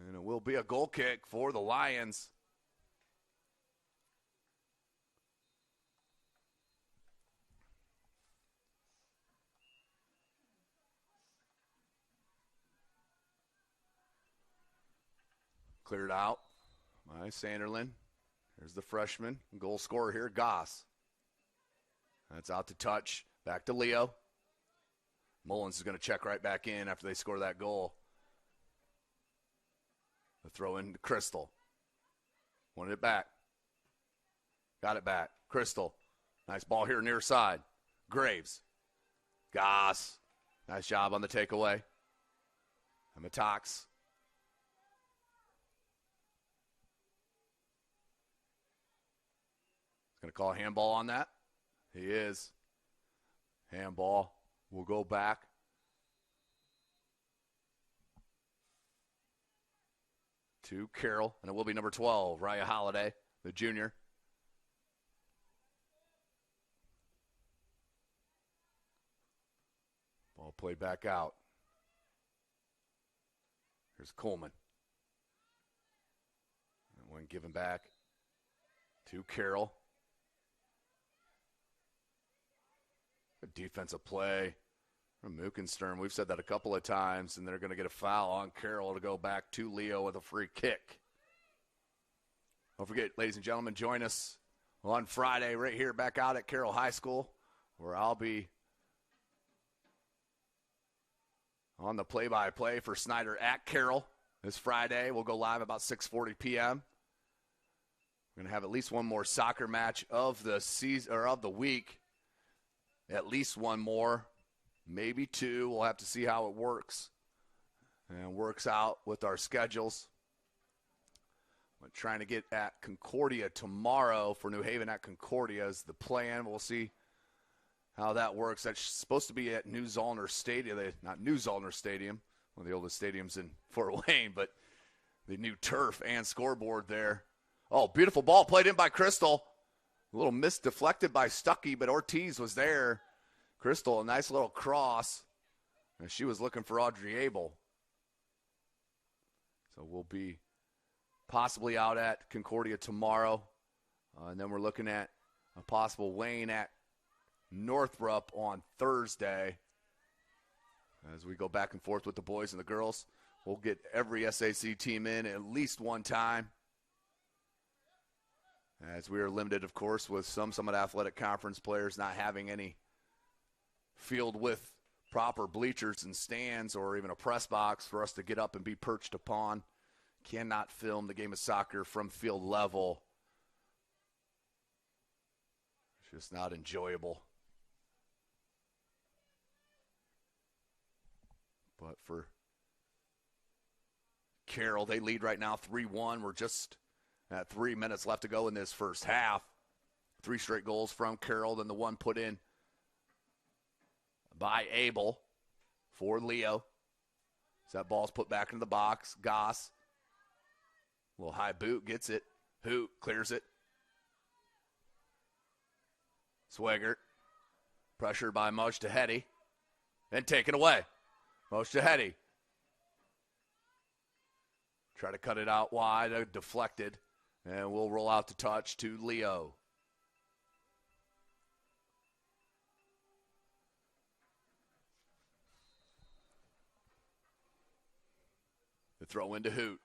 And it will be a goal kick for the Lions. Cleared out by Sanderlin. Here's the freshman goal scorer here, Goss. That's out to touch. Back to Leo. Mullins is going to check right back in after they score that goal. The throw in to Crystal. Wanted it back. Got it back. Crystal. Nice ball here near side. Graves. Goss. Nice job on the takeaway. Matox. Going to call a handball on that. He is. Handball will go back. To Carroll, and it will be number 12, Raya Holiday, the junior. Ball played back out. Here's Coleman. And one given back To Carroll. Good defensive play from Mookenstern. We've said that a couple of times, and they're going to get a foul on Carroll to go back to Leo with a free kick. Don't forget, ladies and gentlemen, join us on Friday right here back out at Carroll High School, where I'll be on the play-by-play for Snyder at Carroll this Friday. We'll go live about 6:40 p.m. We're going to have at least one more soccer match of the season or of the week. At least one more, maybe two. We'll have to see how it works and works out with our schedules. We're trying to get at Concordia tomorrow for New Haven at Concordia is the plan. We'll see how that works. That's supposed to be at New Zollner Stadium. Not New Zollner Stadium, one of the oldest stadiums in Fort Wayne, but the new turf and scoreboard there. Oh, beautiful ball played in by Crystal. A little miss deflected by Stuckey, but Ortiz was there. Crystal, a nice little cross. And she was looking for Audrey Abel. So we'll be possibly out at Concordia tomorrow. And then we're looking at a possible Wayne at Northrop on Thursday. As we go back and forth with the boys and the girls, we'll get every SAC team in at least one time. As we are limited, of course, with some Summit Athletic Conference players not having any field with proper bleachers and stands or even a press box for us to get up and be perched upon. Cannot film the game of soccer from field level. It's just not enjoyable. But for Carroll, they lead right now 3-1. We're just at 3 minutes left to go in this first half. 3 straight goals from Carroll, then the one put in by Abel for Leo. So that ball's put back into the box. Goss, little high boot, gets it. Hoot clears it. Swigert, pressured by Mojtahedi, and taken away. Mojtahedi. Try to cut it out wide, deflected. And we'll roll out the touch to Leo. The throw into Hoot.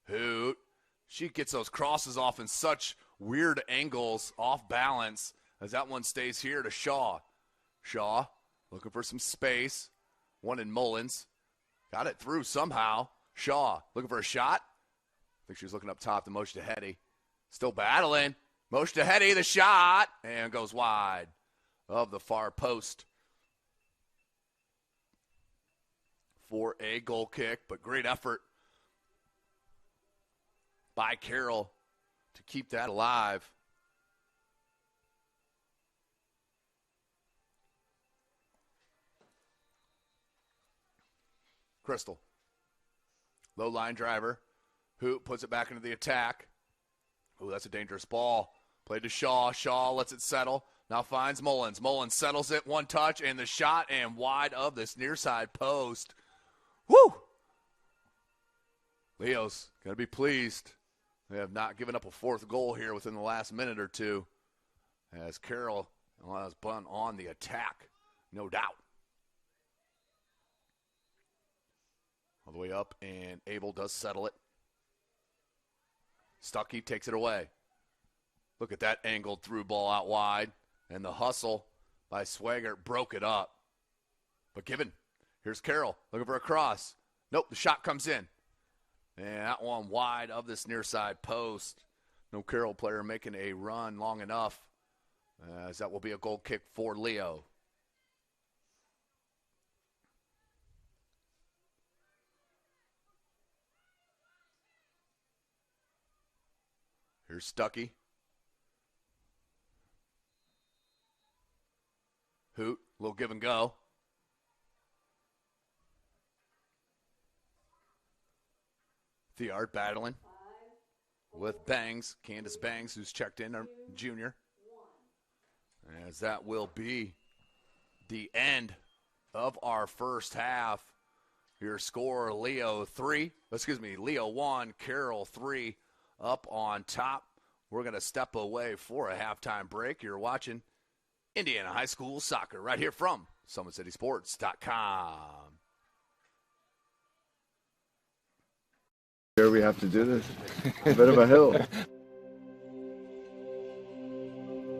Hoot. She gets those crosses off in such weird angles, off balance, as that one stays here to Shaw. Shaw looking for some space. One in Mullins. Got it through somehow. Shaw looking for a shot. I think she was looking up top to Mojtahedi. Still battling. Mojtahedi, the shot, and goes wide of the far post for a goal kick, but great effort by Carroll to keep that alive. Crystal. Low line driver. Hoot puts it back into the attack. Ooh, that's a dangerous ball. Played to Shaw. Shaw lets it settle. Now finds Mullins. Mullins settles it. One touch and the shot and wide of this near side post. Woo! Leo's going to be pleased. They have not given up a fourth goal here within the last minute or two. As Carroll has been on the attack, no doubt. All the way up, and Abel does settle it. Stuckey takes it away. Look at that angled through ball out wide. And the hustle by Swagert broke it up. But given, here's Carroll looking for a cross. Nope, the shot comes in. And that one wide of this near side post. No Carroll player making a run long enough. As that will be a goal kick for Leo. Here's Stuckey. Hoot, little give and go. Theard battling with Bangs, Candace Bangs, who's checked in, junior. As that will be the end of our first half. Your score, Leo 1, Carroll 3, up on top. We're going to step away for a halftime break. You're watching Indiana High School Soccer right here from SummitCitySports.com. Here we have to do this. A bit of a hill.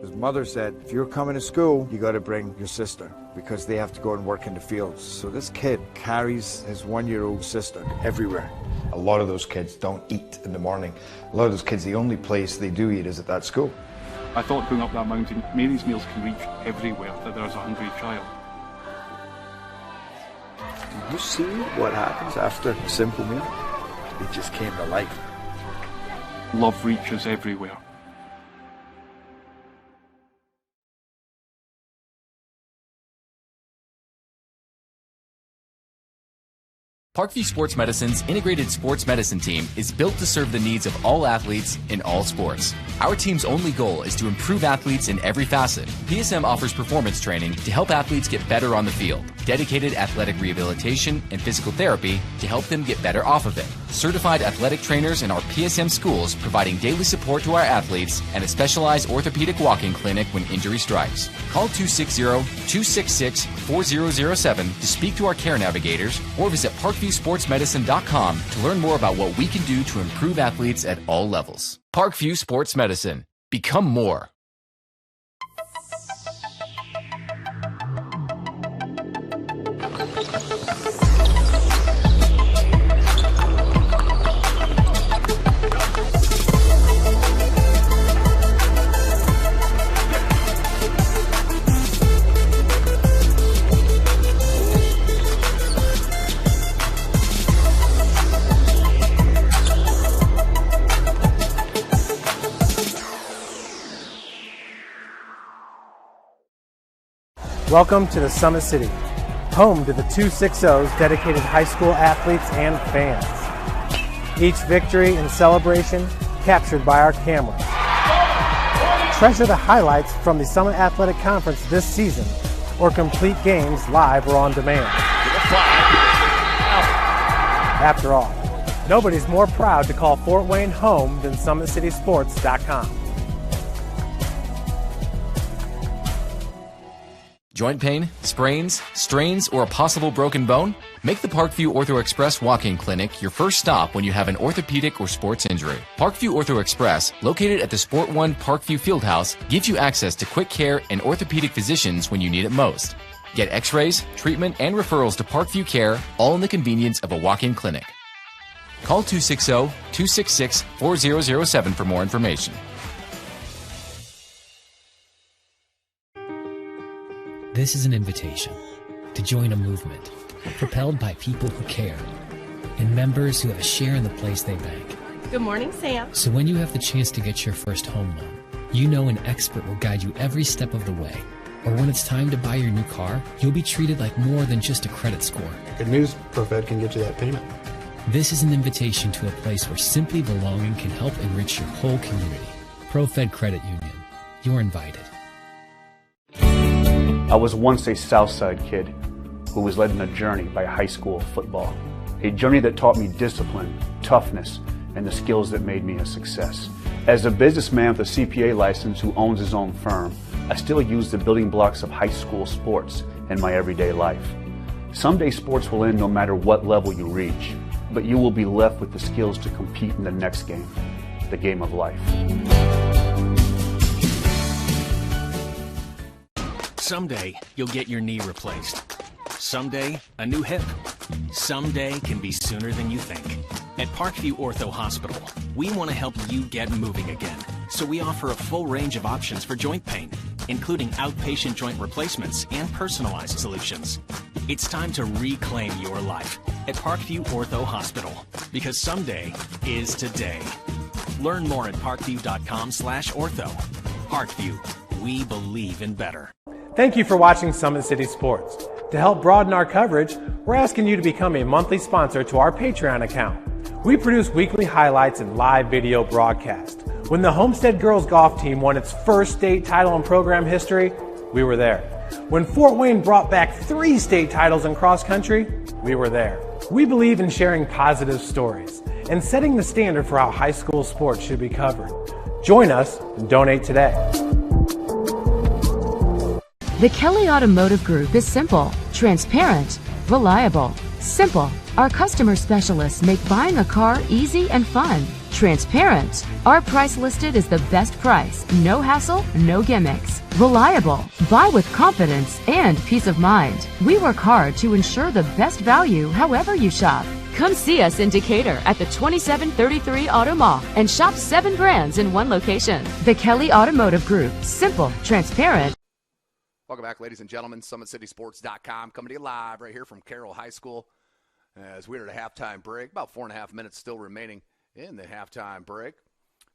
His mother said, if you're coming to school, you got to bring your sister because they have to go and work in the fields. So this kid carries his 1-year-old sister everywhere. A lot of those kids don't eat in the morning. A lot of those kids, the only place they do eat is at that school. I thought going up that mountain, Mary's meals can reach everywhere that there's a hungry child. You see what happens after a simple meal? It just came to life. Love reaches everywhere. Parkview Sports Medicine's integrated sports medicine team is built to serve the needs of all athletes in all sports. Our team's only goal is to improve athletes in every facet. PSM offers performance training to help athletes get better on the field, dedicated athletic rehabilitation and physical therapy to help them get better off of it, certified athletic trainers in our PSM schools providing daily support to our athletes, and a specialized orthopedic walk-in clinic when injury strikes. Call 260-266-4007 to speak to our care navigators or visit ParkviewSportsMedicine.com to learn more about what we can do to improve athletes at all levels. Parkview Sports Medicine. Become more. Welcome to the Summit City, home to the 260's dedicated high school athletes and fans. Each victory and celebration captured by our cameras. Treasure the highlights from the Summit Athletic Conference this season or complete games live or on demand. After all, nobody's more proud to call Fort Wayne home than SummitCitySports.com. Joint pain, sprains, strains, or a possible broken bone? Make the Parkview Ortho Express walk-in clinic your first stop when you have an orthopedic or sports injury. Parkview Ortho Express, located at the Sport One Parkview Fieldhouse, gives you access to quick care and orthopedic physicians when you need it most. Get x-rays, treatment, and referrals to Parkview Care, all in the convenience of a walk-in clinic. Call 260-266-4007 for more information. This is an invitation to join a movement propelled by people who care and members who have a share in the place they bank. Good morning, Sam. So when you have the chance to get your first home loan, you know an expert will guide you every step of the way. Or when it's time to buy your new car, you'll be treated like more than just a credit score. Good news, ProFed can get you that payment. This is an invitation to a place where simply belonging can help enrich your whole community. ProFed Credit Union. You're invited. I was once a Southside kid who was led on a journey by high school football. A journey that taught me discipline, toughness, and the skills that made me a success. As a businessman with a CPA license who owns his own firm, I still use the building blocks of high school sports in my everyday life. Someday sports will end no matter what level you reach, but you will be left with the skills to compete in the next game, the game of life. Someday, you'll get your knee replaced. Someday, a new hip. Someday can be sooner than you think. At Parkview Ortho Hospital, we want to help you get moving again. So we offer a full range of options for joint pain, including outpatient joint replacements and personalized solutions. It's time to reclaim your life at Parkview Ortho Hospital, because someday is today. Learn more at parkview.com/ortho. Parkview, we believe in better. Thank you for watching Summit City Sports. To help broaden our coverage, we're asking you to become a monthly sponsor to our Patreon account. We produce weekly highlights and live video broadcasts. When the Homestead girls golf team won its first state title in program history, we were there. When Fort Wayne brought back 3 state titles in cross country, we were there. We believe in sharing positive stories and setting the standard for how high school sports should be covered. Join us and donate today. The Kelly Automotive Group is simple, transparent, reliable. Simple. Our customer specialists make buying a car easy and fun. Transparent. Our price listed is the best price. No hassle, no gimmicks. Reliable. Buy with confidence and peace of mind. We work hard to ensure the best value however you shop. Come see us in Decatur at the 2733 Auto Mall and shop 7 brands in one location. The Kelly Automotive Group. Simple, transparent. Welcome back, ladies and gentlemen. SummitCitySports.com coming to you live right here from Carroll High School. As we're at a halftime break, about 4.5 minutes still remaining in the halftime break.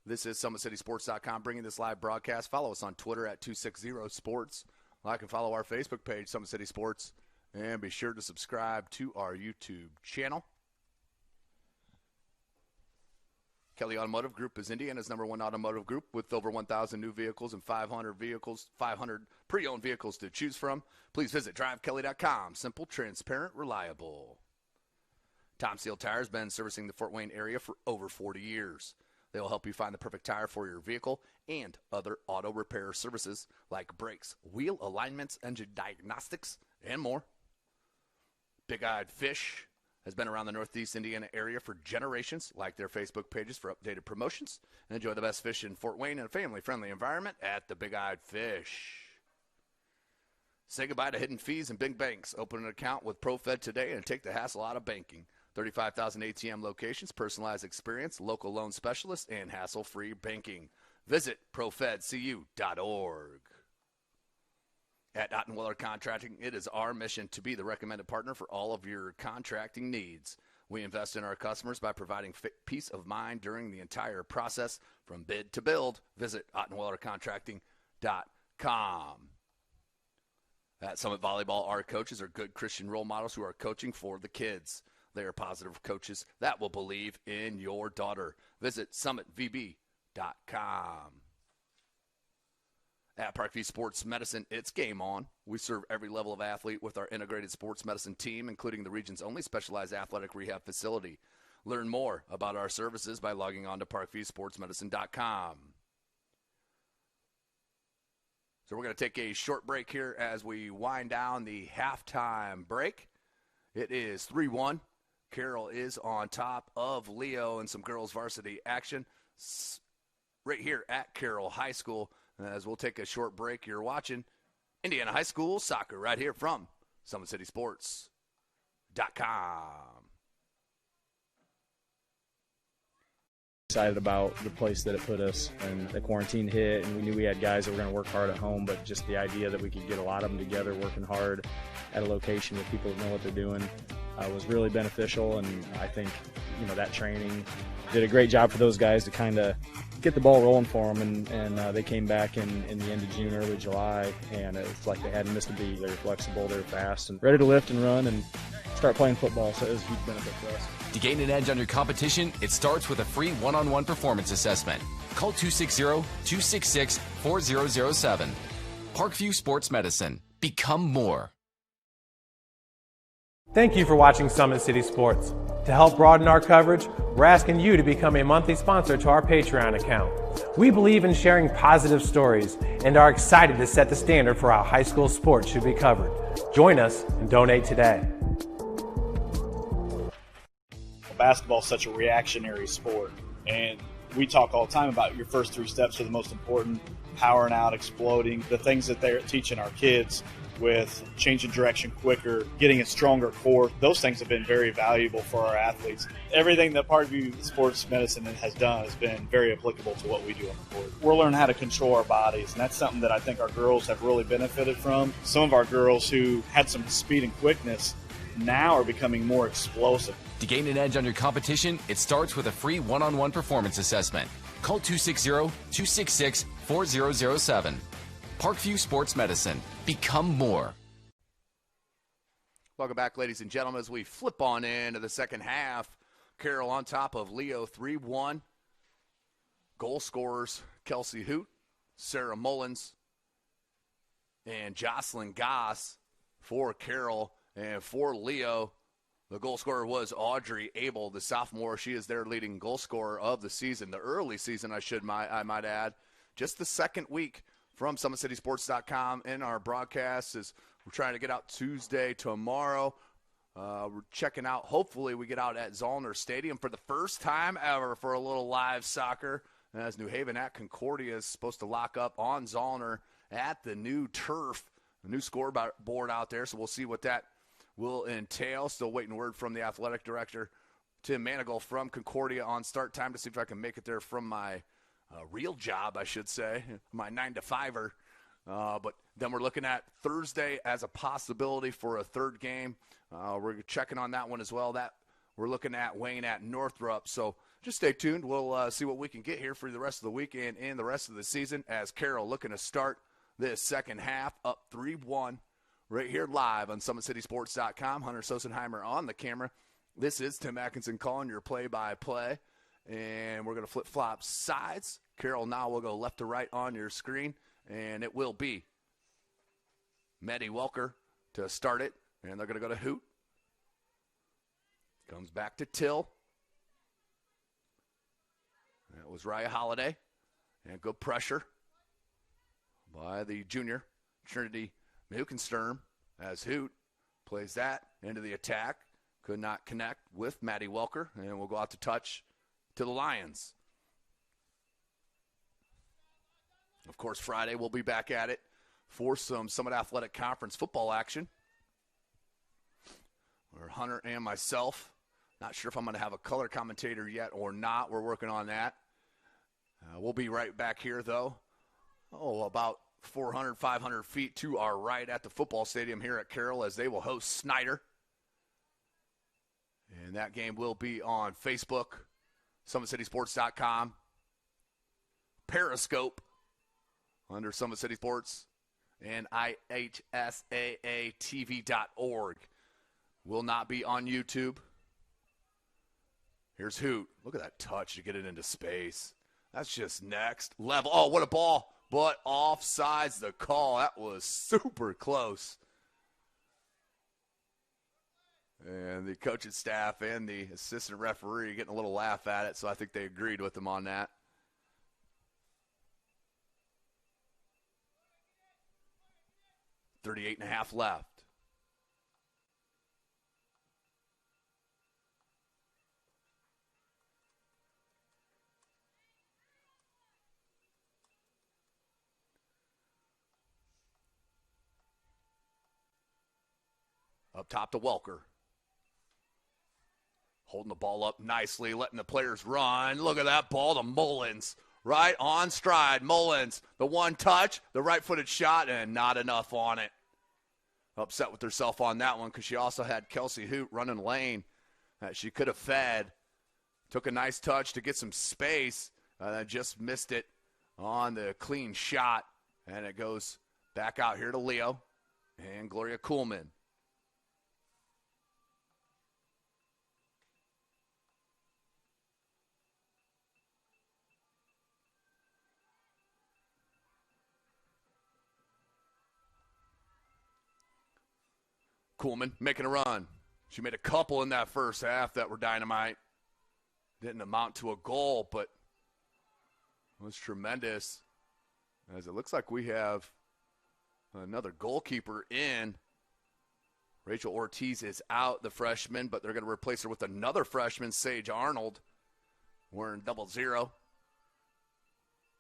This is SummitCitySports.com bringing this live broadcast. Follow us on Twitter at 260sports. Like and follow our Facebook page, Summit City Sports. And be sure to subscribe to our YouTube channel. Kelly Automotive Group is Indiana's #1 automotive group with over 1,000 new vehicles and 500 pre-owned vehicles to choose from. Please visit drivekelly.com. Simple, transparent, reliable. Tom Seal Tire has been servicing the Fort Wayne area for over 40 years. They will help you find the perfect tire for your vehicle and other auto repair services like brakes, wheel alignments, engine diagnostics, and more. Big Eyed Fish has been around the Northeast Indiana area for generations. Like their Facebook pages for updated promotions. And enjoy the best fish in Fort Wayne in a family-friendly environment at the Big Eyed Fish. Say goodbye to hidden fees and big banks. Open an account with ProFed today and take the hassle out of banking. 35,000 ATM locations, personalized experience, local loan specialists, and hassle-free banking. Visit profedcu.org. At Ottenwiller Contracting, it is our mission to be the recommended partner for all of your contracting needs. We invest in our customers by providing peace of mind during the entire process from bid to build. Visit OttenwillerContracting.com. At Summit Volleyball, our coaches are good Christian role models who are coaching for the kids. They are positive coaches that will believe in your daughter. Visit SummitVB.com. At Parkview Sports Medicine, it's game on. We serve every level of athlete with our integrated sports medicine team, including the region's only specialized athletic rehab facility. Learn more about our services by logging on to ParkviewSportsMedicine.com. So we're going to take a short break here as we wind down the halftime break. It is 3-1. Carroll is on top of Leo in some girls varsity action right here at Carroll High School. As we'll take a short break, you're watching Indiana High School Soccer right here from SummitCitySports.com. Excited about the place that it put us, and the quarantine hit, and we knew we had guys that were going to work hard at home, but just the idea that we could get a lot of them together working hard at a location with people that know what they're doing was really beneficial. And I think, that training did a great job for those guys to kind of get the ball rolling for them, and they came back in the end of June, early July, and it's like they hadn't missed a beat. They were flexible, they were fast, and ready to lift and run and start playing football, so it was a huge benefit for us. To gain an edge on your competition, it starts with a free one-on-one performance assessment. Call 260-266-4007. Parkview Sports Medicine. Become more. Thank you for watching Summit City Sports. To help broaden our coverage, we're asking you to become a monthly sponsor to our Patreon account. We believe in sharing positive stories and are excited to set the standard for how high school sports should be covered. Join us and donate today. Basketball is such a reactionary sport, and we talk all the time about your first 3 steps are the most important: powering out, exploding, the things that they're teaching our kids with changing direction quicker, getting a stronger core. Those things have been very valuable for our athletes. Everything that Parkview Sports Medicine has done has been very applicable to what we do on the court. We're learning how to control our bodies, and that's something that I think our girls have really benefited from. Some of our girls who had some speed and quickness now are becoming more explosive. To gain an edge on your competition, it starts with a free one-on-one performance assessment. Call 260-266-4007. Parkview Sports Medicine. Become more. Welcome back, ladies and gentlemen, as we flip on into the second half. Carroll on top of Leo 3-1. Goal scorers, Kelsey Hoot, Sarah Mullins, and Jocelyn Goss for Carroll. And for Leo, The goal scorer was Audrey Abel, the sophomore. She is their leading goal scorer of the season, the early season, I might add. Just the second week from SummitCitySports.com in our broadcast as we're trying to get out Tuesday tomorrow. We're checking out, hopefully we get out at Zollner Stadium for the first time ever for a little live soccer, as New Haven at Concordia is supposed to lock up on Zollner at the new turf, the new scoreboard out there, so we'll see what that will entail. Still waiting word from the athletic director, Tim Manigal, from Concordia on start time to see if I can make it there from my real job, I should say, my 9-to-5er. But then we're looking at Thursday as a possibility for a third game. We're checking on that one as well. That we're looking at Wayne at Northrop. So just stay tuned. We'll see what we can get here for the rest of the weekend and the rest of the season, as Carroll looking to start this second half up 3-1 right here live on SummitCitySports.com. Hunter Sosenheimer on the camera. This is Tim Atkinson calling your play-by-play. And we're going to flip-flop sides. Carroll now will go left to right on your screen. And it will be Maddie Welker to start it. And they're going to go to Hoot. Comes back to Till. That was Raya Holiday. And good pressure by the junior, Trinity Muckensturm, as Hoot plays that into the attack. Could not connect with Maddie Welker. And we'll go out to touch to the Lions. Of course, Friday we'll be back at it for some Summit Athletic Conference football action. Where Hunter and myself, not sure if I'm going to have a color commentator yet or not. We're working on that. We'll be right back here, though. About 400, 500 feet to our right at the football stadium here at Carroll, as they will host Snyder. And that game will be on Facebook, SummitCitySports.com, Periscope under Summit City Sports, and IHSAATV.org. Will not be on YouTube. Here's Hoot. Look at that touch to get it into space. That's just next level. Oh, what a ball. But offsides the call. That was super close. And the coaching staff and the assistant referee getting a little laugh at it, so I think they agreed with him on that. .38.5 left. Up top to Welker. Holding the ball up nicely, letting the players run. Look at that ball to Mullins. Right on stride. Mullins, the one touch, the right-footed shot, and not enough on it. Upset with herself on that one because she also had Kelsey Hoot running lane that she could have fed. Took a nice touch to get some space, just missed it on the clean shot. And it goes back out here to Leo and Gloria Kuhlman. Kuhlman making a run. She made a couple in that first half that were dynamite. Didn't amount to a goal, but was tremendous. As it looks like we have another goalkeeper in. Rachel Ortiz is out, the freshman, but they're going to replace her with another freshman, Sage Arnold. We're in 0-0.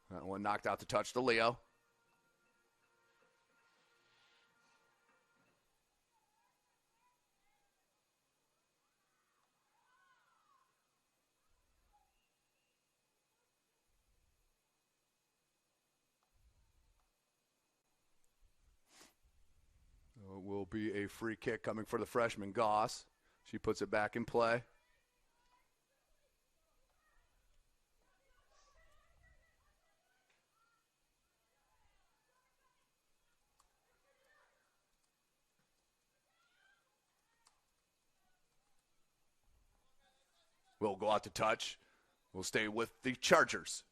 That one knocked out the touch to Leo. Will be a free kick coming for the freshman, Goss. She puts it back in play. We'll go out to touch. We'll stay with the Chargers.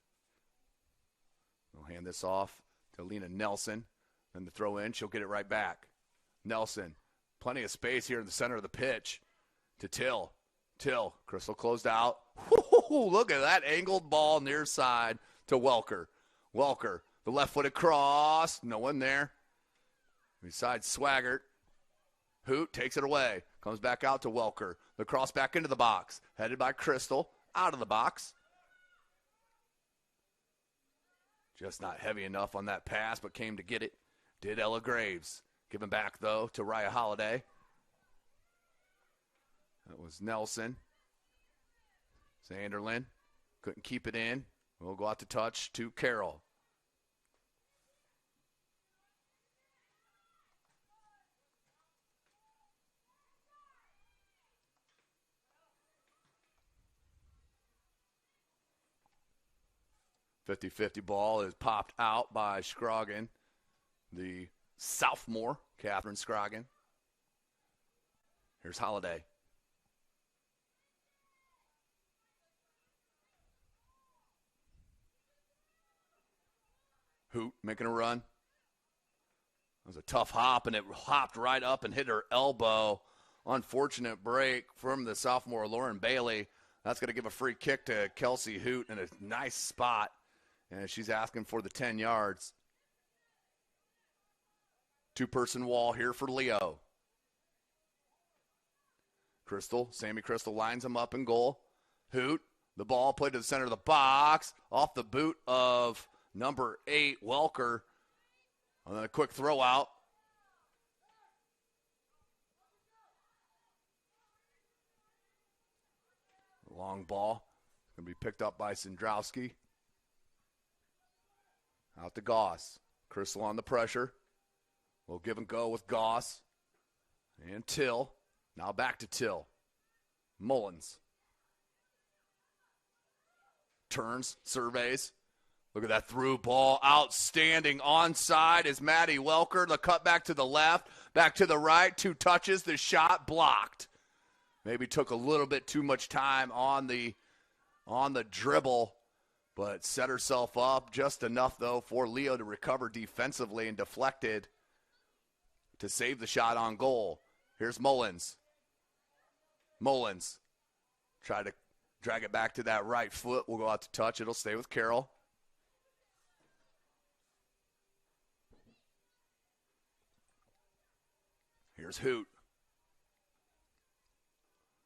We'll hand this off to Lena Nelson. Then the throw in, she'll get it right back. Nelson, plenty of space here in the center of the pitch. to Till. Till, Crystal closed out. Woo-hoo-hoo, look at that angled ball near side to Welker. Welker, the left-footed cross. No one there. Besides Swaggart. Hoot takes it away. Comes back out to Welker. The cross back into the box. Headed by Crystal. Out of the box. Just not heavy enough on that pass, but came to get it. Did Ella Graves. Given back, though, to Raya Holiday. That was Nelson. Sanderlin couldn't keep it in. We'll go out to touch to Carroll. .50-50 ball is popped out by Scroggin, the sophomore, Catherine Scroggin. Here's Holiday. Hoot making a run. It was a tough hop, and it hopped right up and hit her elbow. Unfortunate break from the sophomore Lauren Bailey. That's going to give a free kick to Kelsey Hoot in a nice spot. And she's asking for the 10 yards. Two-person wall here for Leo. Crystal, Sammy Crystal lines him up in goal. Hoot, the ball played to the center of the box. Off the boot of number 8, Welker. And then a quick throw out. Long ball. Going to be picked up by Sandrowski. Out to Goss. Crystal on the pressure. We'll give and go with Goss. And Till. Now back to Till. Mullins. Turns, surveys. Look at that through ball. Outstanding. Onside is Maddie Welker. The cut back to the left. Back to the right. 2 touches. The shot blocked. Maybe took a little bit too much time on the dribble, but set herself up just enough, though, for Leo to recover defensively and deflected to save the shot on goal. Here's Mullins. Mullins. Try to drag it back to that right foot. We'll go out to touch. It'll stay with Carroll. Here's Hoot.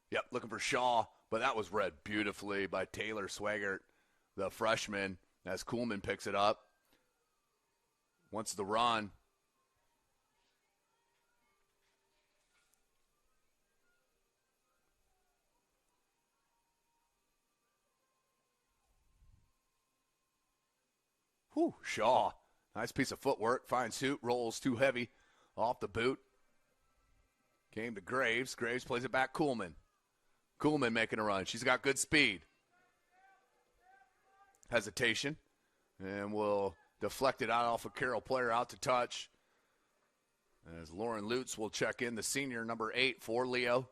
Yep, looking for Shaw, but that was read beautifully by Taylor Swaggart, the freshman, as Kuhlman picks it up. Wants the run. Whew, Shaw. Nice piece of footwork. Finds Hoot, rolls too heavy off the boot. Came to Graves. Graves plays it back. Kuhlman. Kuhlman making a run. She's got good speed. Hesitation. And will deflect it out off a Carroll player out to touch. As Lauren Lutz will check in, the senior, number 8 for Leo.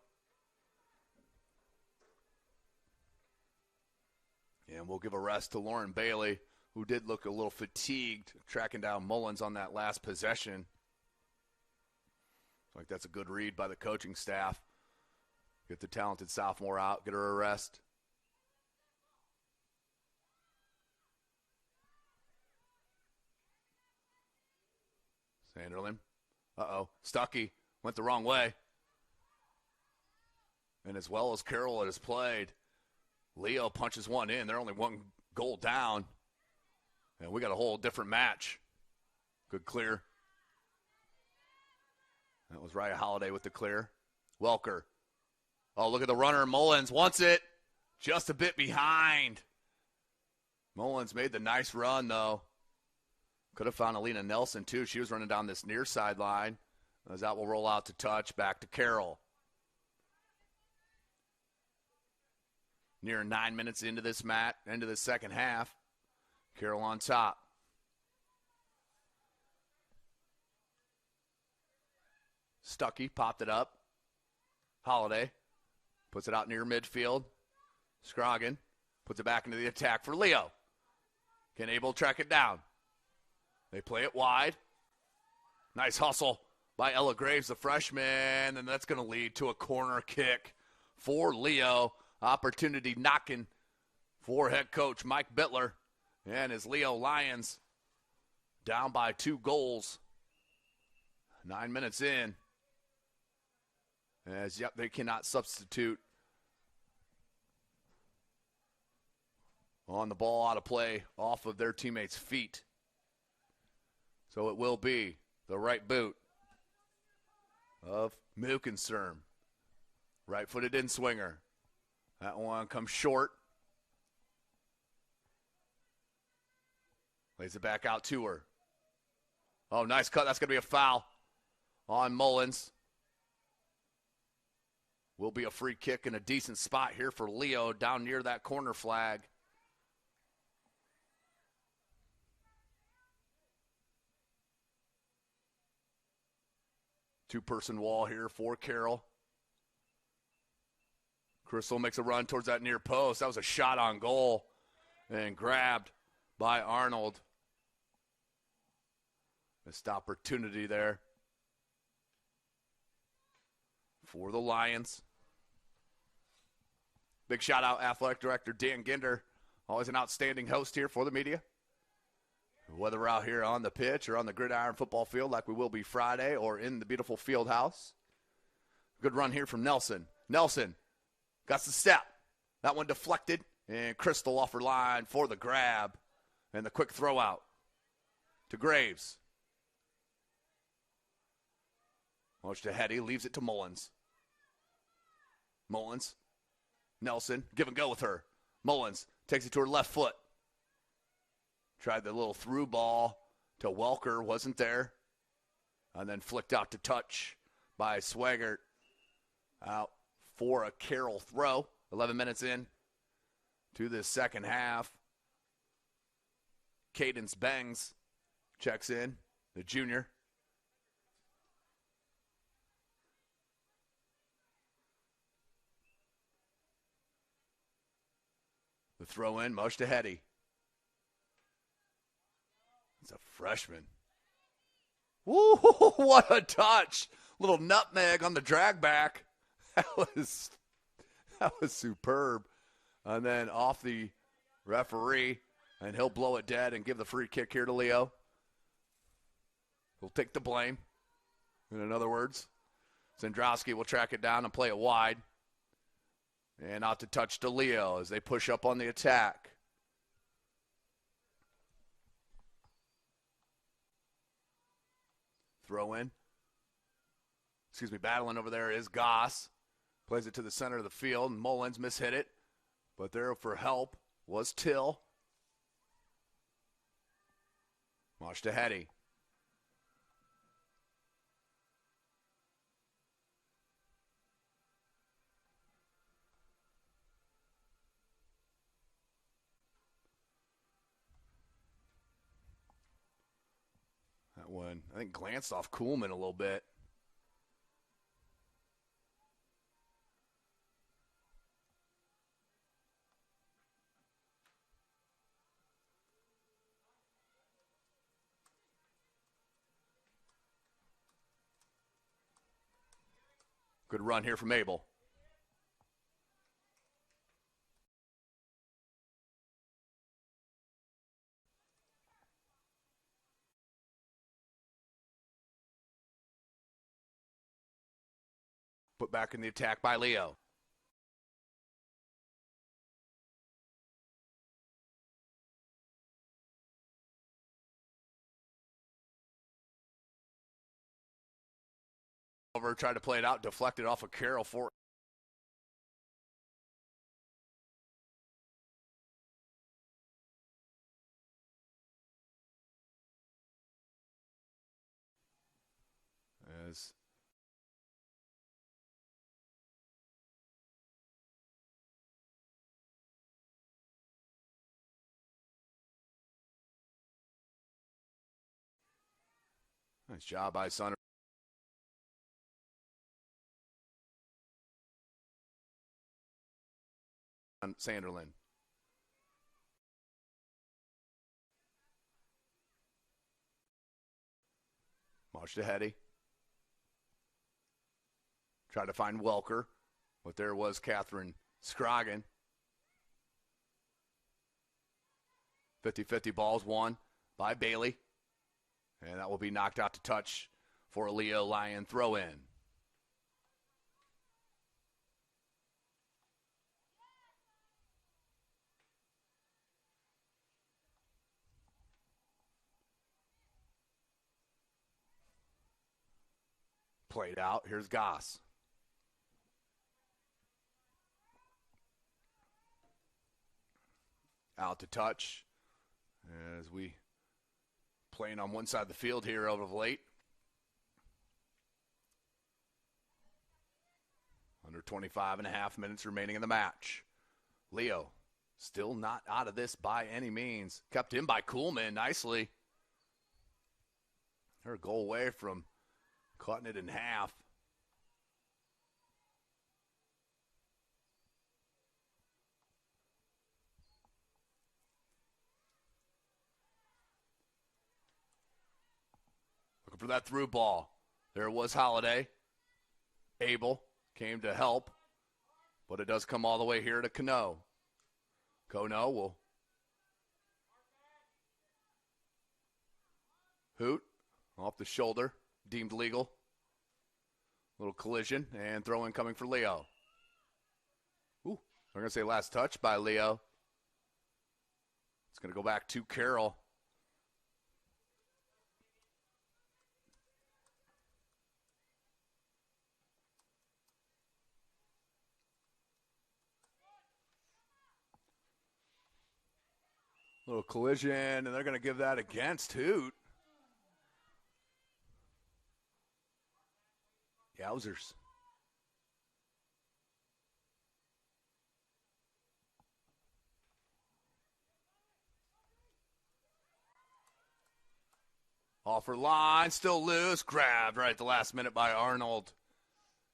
And we'll give a rest to Lauren Bailey, who did look a little fatigued, tracking down Mullins on that last possession. Like that's a good read by the coaching staff. Get the talented sophomore out, get her a rest. Sanderlin. Uh-oh. Stuckey went the wrong way. And as well as Carroll has played, Leo punches one in. They're only one goal down. And we got a whole different match. Good clear. That was Raya Holiday with the clear. Welker. Oh, look at the runner. Mullins wants it. Just a bit behind. Mullins made the nice run, though. Could have found Alina Nelson, too. She was running down this near sideline. As that will roll out to touch. Back to Carroll. Near 9 minutes into this match, into the second half. Carroll on top. Stuckey popped it up. Holiday puts it out near midfield. Scroggin puts it back into the attack for Leo. Can Abel track it down. They play it wide. Nice hustle by Ella Graves, the freshman, and that's going to lead to a corner kick for Leo. Opportunity knocking for head coach Mike Bittler and his Leo Lions down by 2 goals. 9 minutes in. As, yep, they cannot substitute on the ball out of play off of their teammates' feet. So it will be the right boot of Mukenserm. Right-footed in-swinger. That one comes short. Lays it back out to her. Oh, nice cut. That's going to be a foul on Mullins. Will be a free kick in a decent spot here for Leo down near that corner flag. Two-person wall here for Carroll. Crystal makes a run towards that near post. That was a shot on goal and grabbed by Arnold. Missed opportunity there for the Lions. Big shout out, Athletic Director Dan Ginder. Always an outstanding host here for the media. Whether we're out here on the pitch or on the gridiron football field like we will be Friday or in the beautiful field house. Good run here from Nelson. Nelson got the step. That one deflected. And Crystal off her line for the grab. And the quick throw out to Graves. Motion to Hetty, leaves it to Mullins. Mullins. Nelson, give and go with her. Mullins takes it to her left foot. Tried the little through ball to Welker, wasn't there. And then flicked out to touch by Swagert. Out for a Carroll throw. 11 minutes in to the second half. Cadence Bangs checks in, the junior. The throw in, Mosh to Hetty. It's a freshman. Woo, what a touch. Little nutmeg on the drag back. That was superb. And then off the referee, and he'll blow it dead and give the free kick here to Leo. He'll take the blame. In other words, Zendrowski will track it down and play it wide. And out to touch to Leo as they push up on the attack. Throw in. Battling over there is Goss. Plays it to the center of the field, and Mullins mishit it. But there for help was Till. Mosh to Hetty. That one, I think, glanced off Kuhlman a little bit. Good run here from Abel. Put back in the attack by Leo. Over, tried to play it out, deflected off of Carroll for as nice job by Sutter. Sanderlin. March to Hetty. Try to find Welker. But there was Catherine Scroggin. 50-50 balls won by Bailey. And that will be knocked out to touch for a Leo Lyon throw-in. Played out. Here's Goss. Out to touch as we playing on one side of the field here over of late. Under 25.5 minutes remaining in the match. Leo still not out of this by any means. Kept in by Kuhlman nicely. Her goal away from cutting it in half. Looking for that through ball. There was Holiday. Abel came to help, but it does come all the way here to Cano. Cano will hoot off the shoulder, deemed legal. Little collision and throw in coming for Leo. Ooh, we're going to say last touch by Leo. It's going to go back to Carroll. Little collision, and they're going to give that against Hoot. Yowzers. Offer line, still loose. Grabbed right at the last minute by Arnold.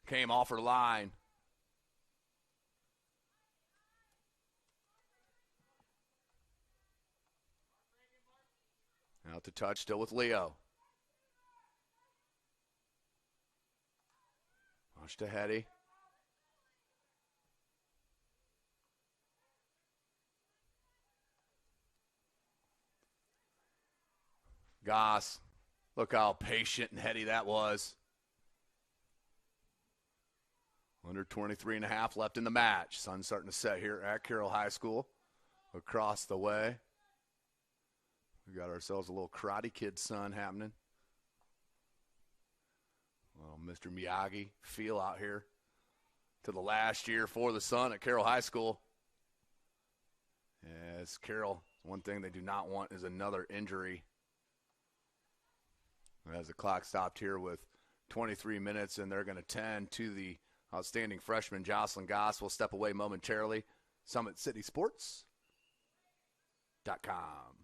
Came off her line. Out to touch, still with Leo. Push to Hetty. Goss. Look how patient and heady that was. Under 23.5 left in the match. Sun's starting to set here at Carroll High School. Across the way. We got ourselves a little Karate Kid sun happening. Well, Mr. Miyagi feel out here to the last year for the Sun at Carroll High School. As Carroll, one thing they do not want is another injury. As the clock stopped here with 23 minutes, and they're going to tend to the outstanding freshman Jocelyn Goss. We'll step away momentarily. SummitCitySports.com.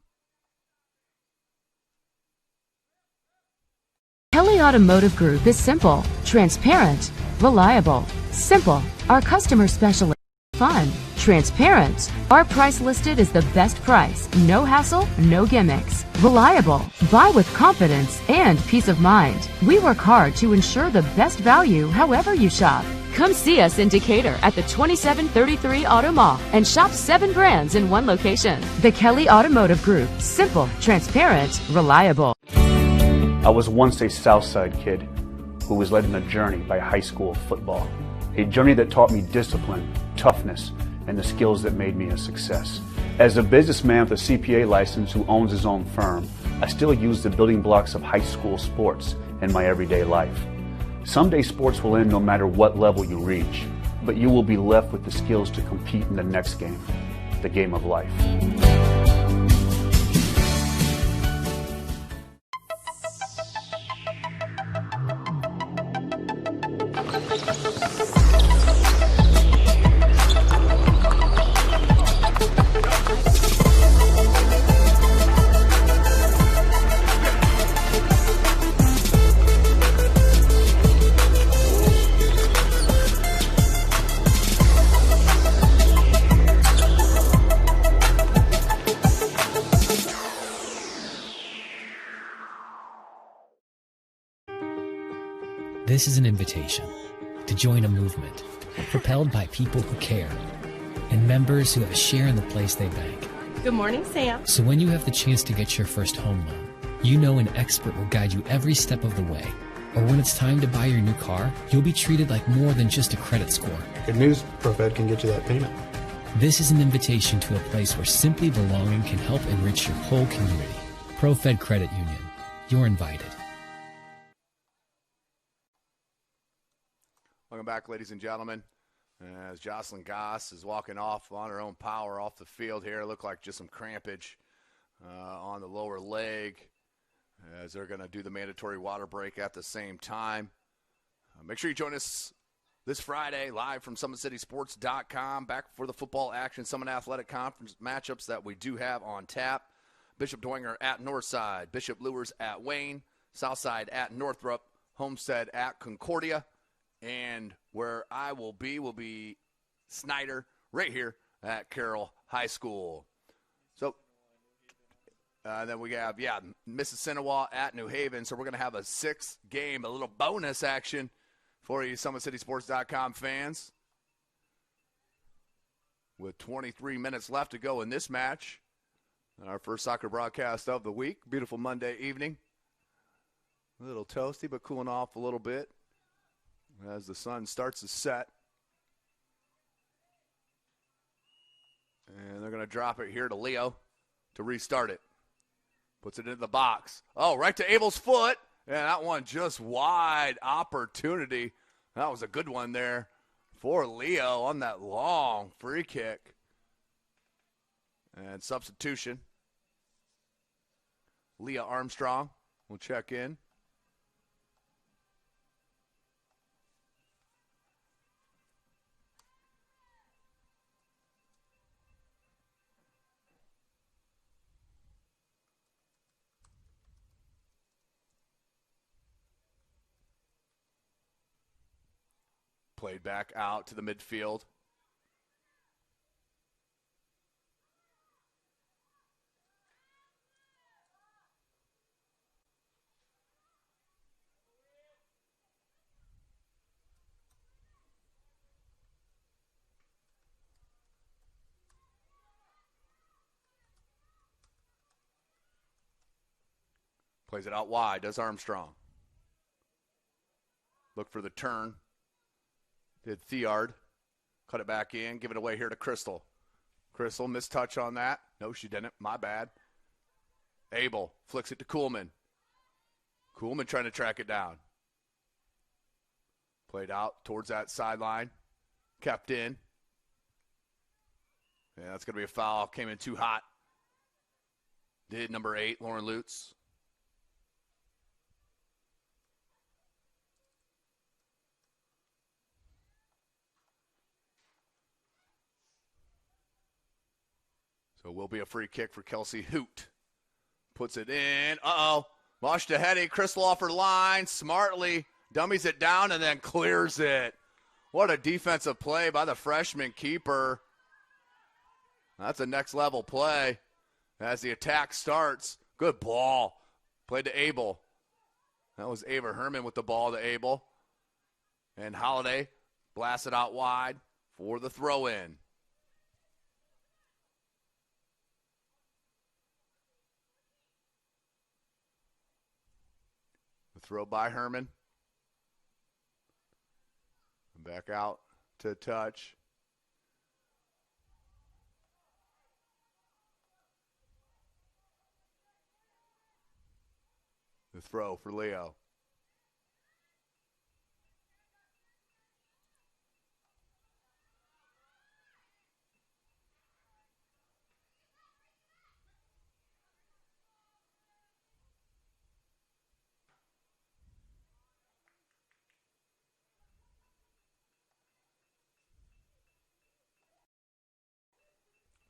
Kelly Automotive Group is simple, transparent, reliable. Simple, our customer specialist. Fun, transparent. Our price listed is the best price. No hassle, no gimmicks. Reliable, buy with confidence and peace of mind. We work hard to ensure the best value however you shop. Come see us in Decatur at the 2733 Auto Mall and shop 7 brands in one location. The Kelly Automotive Group, simple, transparent, reliable. I was once a Southside kid who was led on a journey by high school football. A journey that taught me discipline, toughness, and the skills that made me a success. As a businessman with a CPA license who owns his own firm, I still use the building blocks of high school sports in my everyday life. Someday sports will end no matter what level you reach, but you will be left with the skills to compete in the next game, the game of life. This is an invitation to join a movement propelled by people who care and members who have a share in the place they bank. Good morning, Sam. So when you have the chance to get your first home loan, you know an expert will guide you every step of the way. Or when it's time to buy your new car, you'll be treated like more than just a credit score. Good news, ProFed can get you that payment. This is an invitation to a place where simply belonging can help enrich your whole community. ProFed Credit Union. You're invited. Welcome back, ladies and gentlemen. As Jocelyn Goss is walking off on her own power off the field here. Looked like just some crampage on the lower leg as they're going to do the mandatory water break at the same time. Make sure you join us this Friday live from SummitCitySports.com. Back for the football action, Summit Athletic Conference matchups that we do have on tap. Bishop Dwenger at Northside, Bishop Lewis at Wayne, Southside at Northrop, Homestead at Concordia. And where I will be Snyder right here at Carroll High School. So then we have, Mississinawa at New Haven. So we're going to have a 6th game, a little bonus action for you SummitCitySports.com fans. With 23 minutes left to go in this match. Our first soccer broadcast of the week. Beautiful Monday evening. A little toasty, but cooling off a little bit as the sun starts to set. And they're going to drop it here to Leo to restart it. Puts it in the box. Oh, right to Abel's foot. And that one just wide opportunity. That was a good one there for Leo on that long free kick. And substitution. Leah Armstrong will check in. Played back out to the midfield. Plays it out wide, does Armstrong. Look for the turn. Did Theard. Cut it back in. Give it away here to Crystal. Crystal, missed touch on that. No, she didn't. My bad. Abel flicks it to Kuhlman. Kuhlman trying to track it down. Played out towards that sideline. Kept in. Yeah, that's going to be a foul. Came in too hot. Did number 8, Lauren Lutz. So it will be a free kick for Kelsey Hoot. Puts it in. Uh-oh. Moshtaheady, Crystal off her line. Smartly dummies it down and then clears it. What a defensive play by the freshman keeper. That's a next-level play as the attack starts. Good ball. Played to Abel. That was Ava Herman with the ball to Abel. And Holiday blasted out wide for the throw-in. Throw by Herman. Back out to touch. The throw for Leo.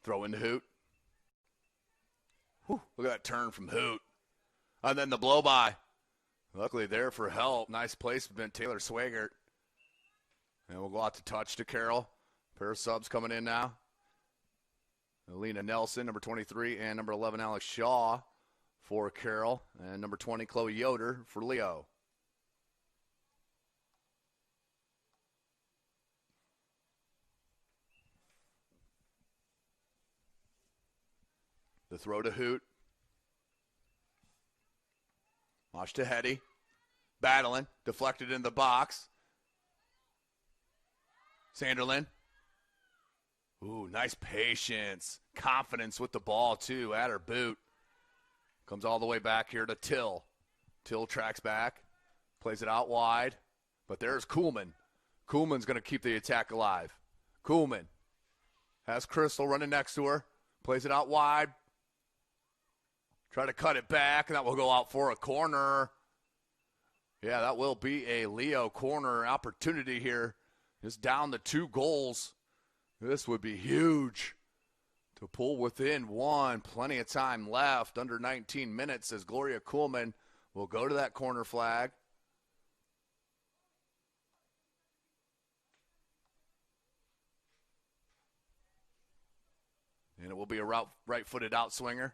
Throw into Hoot. Whew, look at that turn from Hoot. And then the blow by. Luckily there for help. Nice placement, Taylor Swagert. And we'll go out to touch to Carroll. Pair of subs coming in now. Alina Nelson, number 23, and number 11, Alex Shaw for Carroll. And number 20, Chloe Yoder for Leo. The throw to Hoot. Watch to Hetty. Battling. Deflected in the box. Sanderlin. Ooh, nice patience. Confidence with the ball, too, at her boot. Comes all the way back here to Till. Till tracks back. Plays it out wide. But there's Kuhlman. Kuhlman's going to keep the attack alive. Kuhlman has Crystal running next to her. Plays it out wide. Try to cut it back, and that will go out for a corner. Yeah, that will be a Leo corner opportunity here. Just down the 2 goals. This would be huge to pull within 1. Plenty of time left, under 19 minutes, as Gloria Kuhlman will go to that corner flag. And it will be a right-footed outswinger.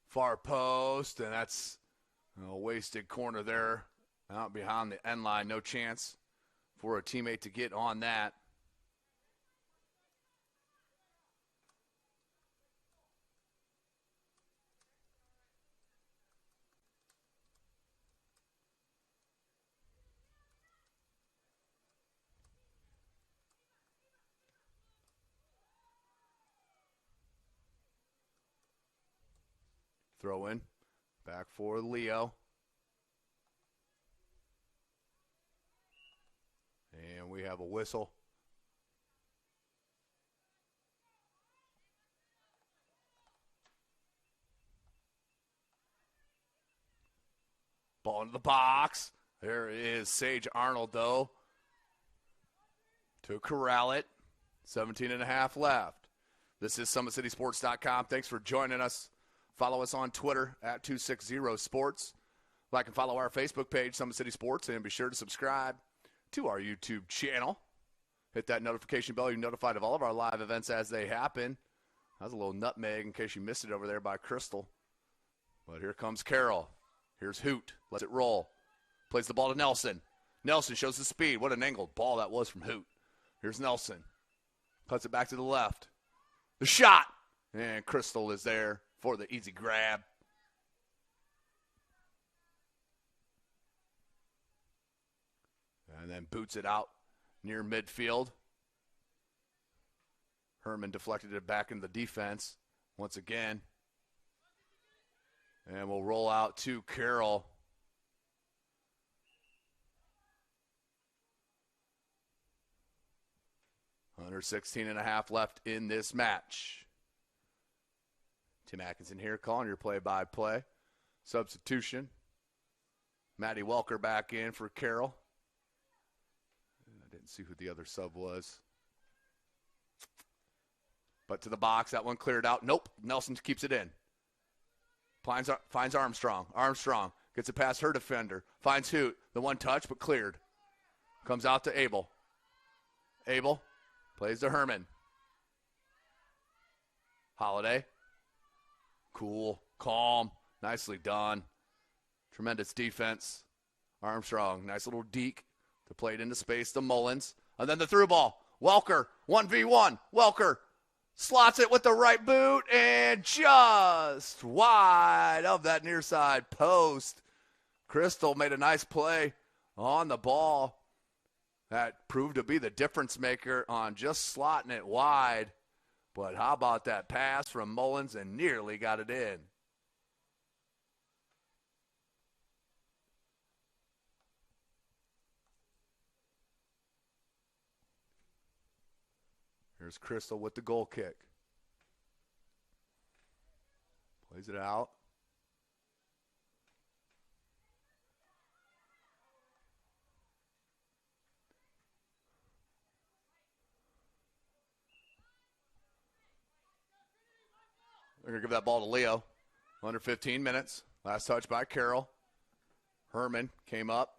Far post, and that's a wasted corner there. Out behind the end line, no chance for a teammate to get on that. Throw in. Back for Leo. And we have a whistle. Ball into the box. There is Sage Arnold, though, to corral it. 17 and a half left. This is SummitCitySports.com. Thanks for joining us. Follow us on Twitter at 260sports. Like and follow our Facebook page, Summit City Sports, and be sure to subscribe to our YouTube channel. Hit that notification bell. You're notified of all of our live events as they happen. That was a little nutmeg in case you missed it over there by Crystal. But here comes Carroll. Here's Hoot. Lets it roll. Plays the ball to Nelson. Nelson shows the speed. What an angled ball that was from Hoot. Here's Nelson. Cuts it back to the left. The shot. And Crystal is there for the easy grab. And then boots it out near midfield. Herman deflected it back into the defense once again. And we'll roll out to Carroll. Under 16 and a half left in this match. Tim Atkinson here calling your play-by-play. Substitution. Maddie Welker back in for Carroll. I didn't see who the other sub was. But to the box, that one cleared out. Nope, Nelson keeps it in. Finds Armstrong. Armstrong gets it past her defender. Finds Hoot. The one touch, but cleared. Comes out to Abel. Abel plays to Herman. Holiday. Cool, calm, nicely done. Tremendous defense. Armstrong, nice little deke to play it into space to Mullins. And then the through ball. Welker, 1v1. Welker slots it with the right boot and just wide of that near side post. Crystal made a nice play on the ball. That proved to be the difference maker on just slotting it wide. But how about that pass from Mullins and nearly got it in. Here's Crystal with the goal kick. Plays it out. They're going to give that ball to Leo. Under 15 minutes. Last touch by Carroll. Herman came up.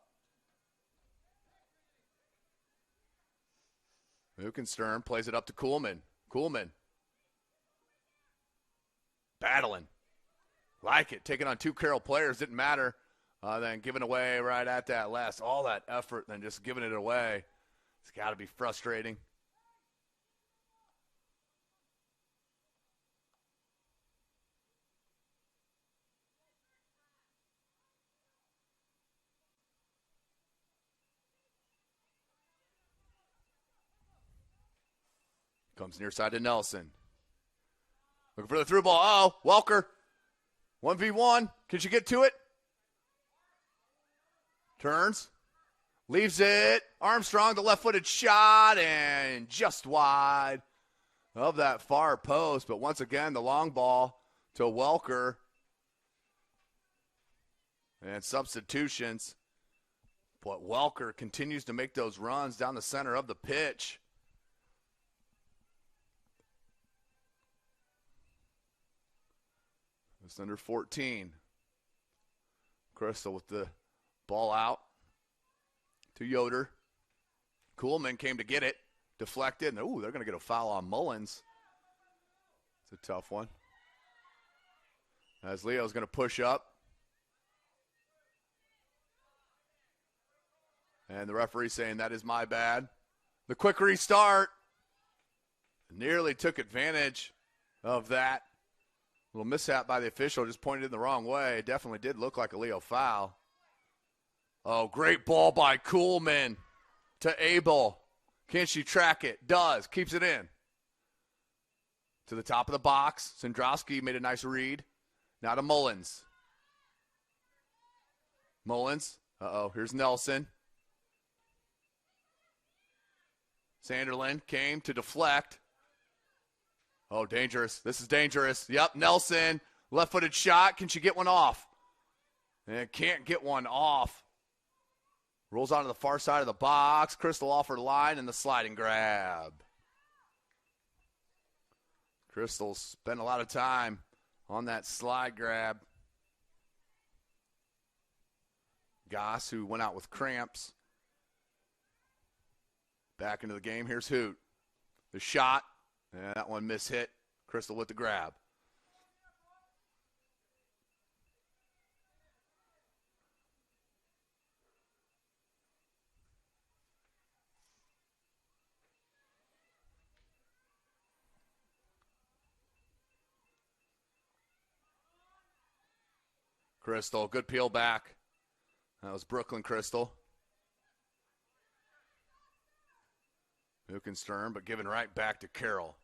Mukenstern plays it up to Kuhlman. Kuhlman. Battling. Like it. Taking on 2 Carroll players. Didn't matter. Then giving away right at that last, all that effort, then just giving it away. It's got to be frustrating. Comes near side to Nelson. Looking for the through ball. Oh, Welker. 1v1. Can she get to it? Turns. Leaves it. Armstrong, the left-footed shot, and just wide of that far post. But once again, the long ball to Welker. And substitutions. But Welker continues to make those runs down the center of the pitch. Just under 14. Crystal with the ball out to Yoder. Kuhlman came to get it. Deflected. And, ooh, they're going to get a foul on Mullins. It's a tough one. As Leo's going to push up. And the referee saying that is my bad. The quick restart. Nearly took advantage of that. Little mishap by the official, just pointed in the wrong way. It definitely did look like a Leo foul. Oh, great ball by Kuhlman to Abel. Can she track it? Does. Keeps it in. To the top of the box. Sandrowski made a nice read. Now to Mullins. Mullins. Uh-oh, here's Nelson. Sanderlin came to deflect. Oh, dangerous. This is dangerous. Yep, Nelson. Left-footed shot. Can she get one off? And can't get one off. Rolls onto the far side of the box. Crystal off her line and the sliding grab. Crystal spent a lot of time on that slide grab. Goss, who went out with cramps. Back into the game. Here's Hoot. The shot. And that one mishit. Crystal with the grab. Crystal, good peel back. That was Brooklyn Crystal. Stern, but given right back to Carroll.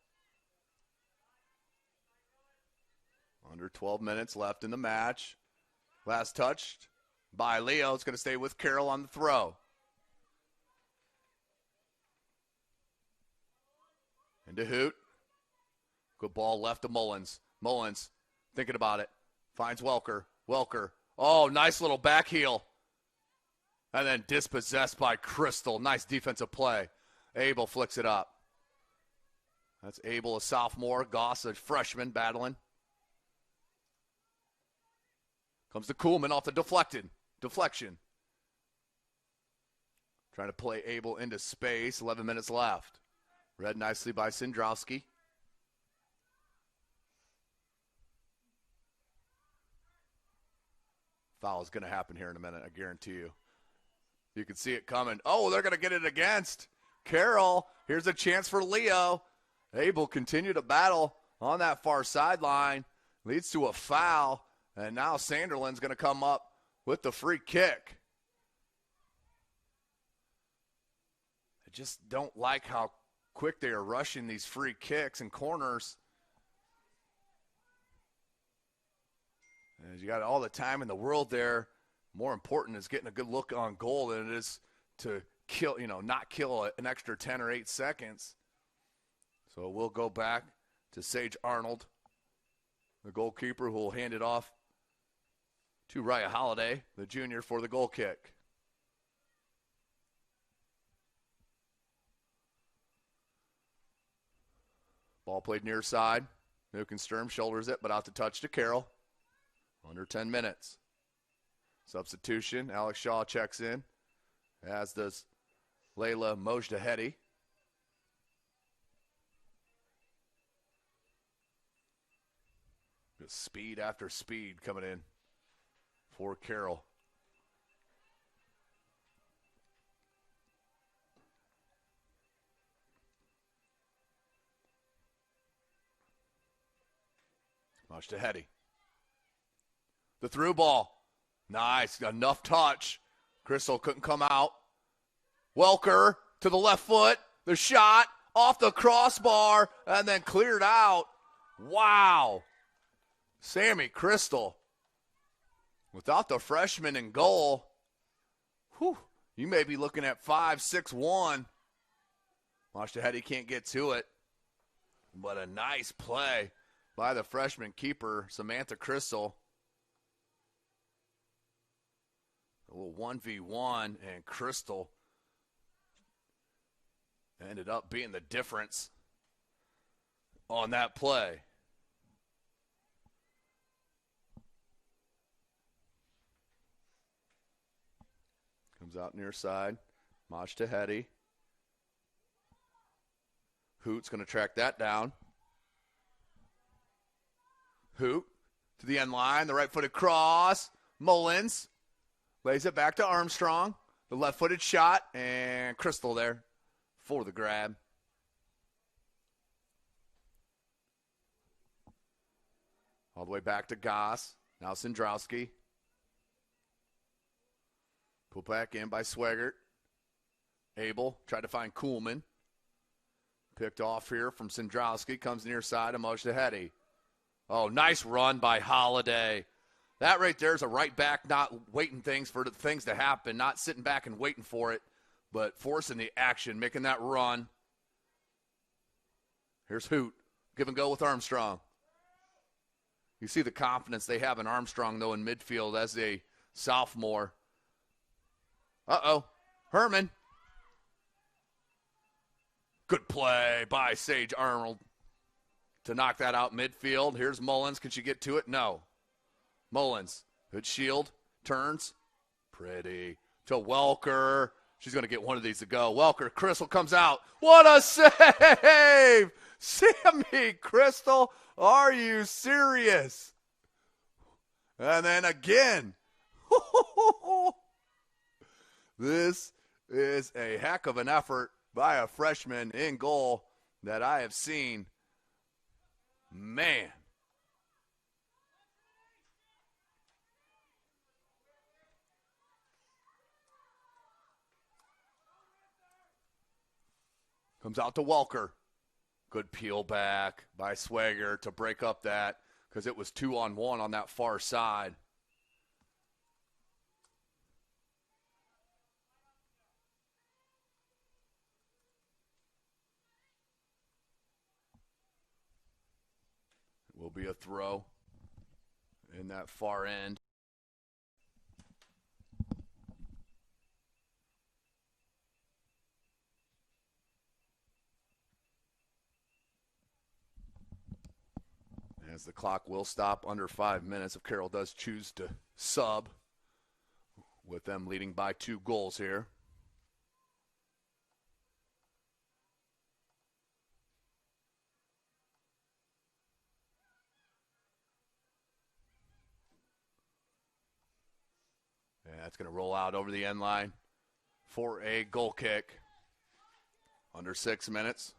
Under 12 minutes left in the match. Last touched by Leo. It's going to stay with Carroll on the throw. Into Hoot. Good ball left to Mullins. Mullins thinking about it. Finds Welker. Welker. Oh, nice little back heel. And then dispossessed by Crystal. Nice defensive play. Abel flicks it up. That's Abel, a sophomore. Goss, a freshman, battling. Comes to Kuhlman off the deflection. Trying to play Abel into space. 11 minutes left. Read nicely by Sandrowski. Foul is going to happen here in a minute, I guarantee you. You can see it coming. Oh, they're going to get it against Carroll. Here's a chance for Leo. Abel continue to battle on that far sideline. Leads to a foul. And now Sanderlin's going to come up with the free kick. I just don't like how quick they are rushing these free kicks and corners. As you got all the time in the world there. More important is getting a good look on goal than it is to kill, not kill an extra 10 or 8 seconds. So we'll go back to Sage Arnold, the goalkeeper, who will hand it off to Raya Holiday, the junior, for the goal kick. Ball played near side. Nukenstrom shoulders it, but out to touch to Carroll. Under 10 minutes. Substitution. Alex Shaw checks in, as does Layla Mojdahedi. Just speed after speed coming in for Carroll. Much to Hetty. The through ball. Nice. Enough touch. Crystal couldn't come out. Welker to the left foot. The shot off the crossbar and then cleared out. Wow. Sammy Crystal. Without the freshman in goal, you may be looking at 5-6-1. Hetty can't get to it. But a nice play by the freshman keeper, Samantha Crystal. A little 1v1, and Crystal ended up being the difference on that play. Comes out near side. to Hetty. Hoot's going to track that down. Hoot to the end line. The right-footed cross. Mullins lays it back to Armstrong. The left-footed shot. And Crystal there for the grab. All the way back to Goss. Now Sandrowski. Put back in by Swigert. Abel tried to find Kuhlman. Picked off here from Sandrowski. Comes near side of Hetty. Oh, nice run by Holiday. That right there is a right back not waiting for the things to happen, not sitting back and waiting for it, but forcing the action, making that run. Here's Hoot. Give and go with Armstrong. You see the confidence they have in Armstrong, though, in midfield as a sophomore. Uh-oh. Herman. Good play by Sage Arnold to knock that out midfield. Here's Mullins. Can she get to it? No. Mullins. Good shield. Turns. Pretty. To Welker. She's going to get one of these to go. Welker. Crystal comes out. What a save! Sammy Crystal. Are you serious? And then again. This is a heck of an effort by a freshman in goal that I have seen. Man. Comes out to Welker. Good peel back by Swagger to break up that because it was 2-on-1 on that far side. It will be a throw in that far end. As the clock will stop under 5 minutes if Carroll does choose to sub, with them leading by 2 goals here. And that's going to roll out over the end line for a goal kick. Under 6 minutes.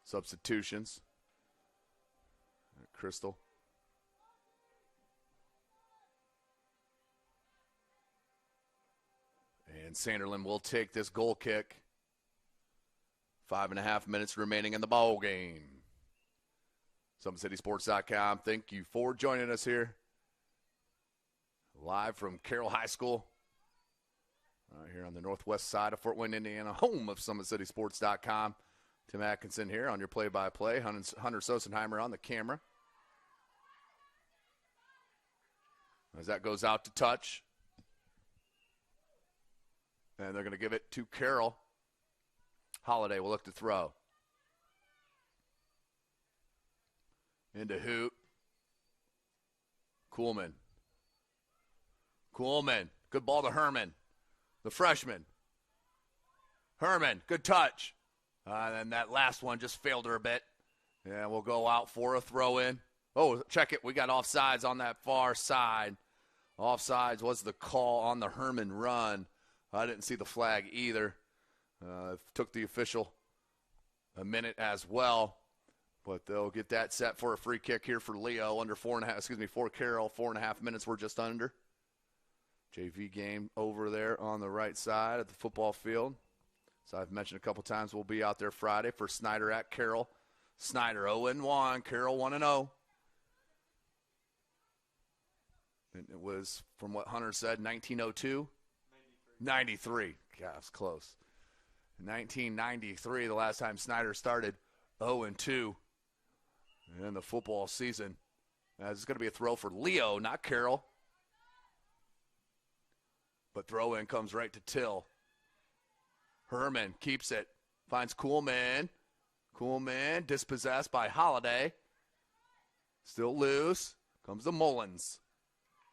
Substitutions. Crystal. And Sanderlin will take this goal kick. 5.5 minutes remaining in the ball game. SummitCitySports.com. Thank you for joining us here. Live from Carroll High School. Right here on the northwest side of Fort Wayne, Indiana, home of SummitCitySports.com. Tim Atkinson here on your play-by-play. Hunter Sosenheimer on the camera. As that goes out to touch. And they're going to give it to Carroll. Holiday will look to throw. Into Hoot. Kuhlman. Good ball to Herman. The freshman. Herman, good touch. And that last one just failed her a bit. Yeah, we'll go out for a throw-in. Oh, check it. We got offsides on that far side. Offsides was the call on the Herman run. I didn't see the flag either. Took the official a minute as well. But they'll get that set for a free kick here for Leo under 4.5, for Carroll, 4.5 minutes. We're just under. JV game over there on the right side at the football field. So I've mentioned a couple times we'll be out there Friday for Snyder at Carroll. Snyder 0-1, Carroll 1-0. And it was, from what Hunter said, 1902? 93. God, it's close. 1993, the last time Snyder started 0-2 in the football season. It's going to be a throw for Leo, not Carroll. But throw-in comes right to Till. Herman keeps it. Finds Coolman. Coolman dispossessed by Holiday. Still loose. Comes to Mullins.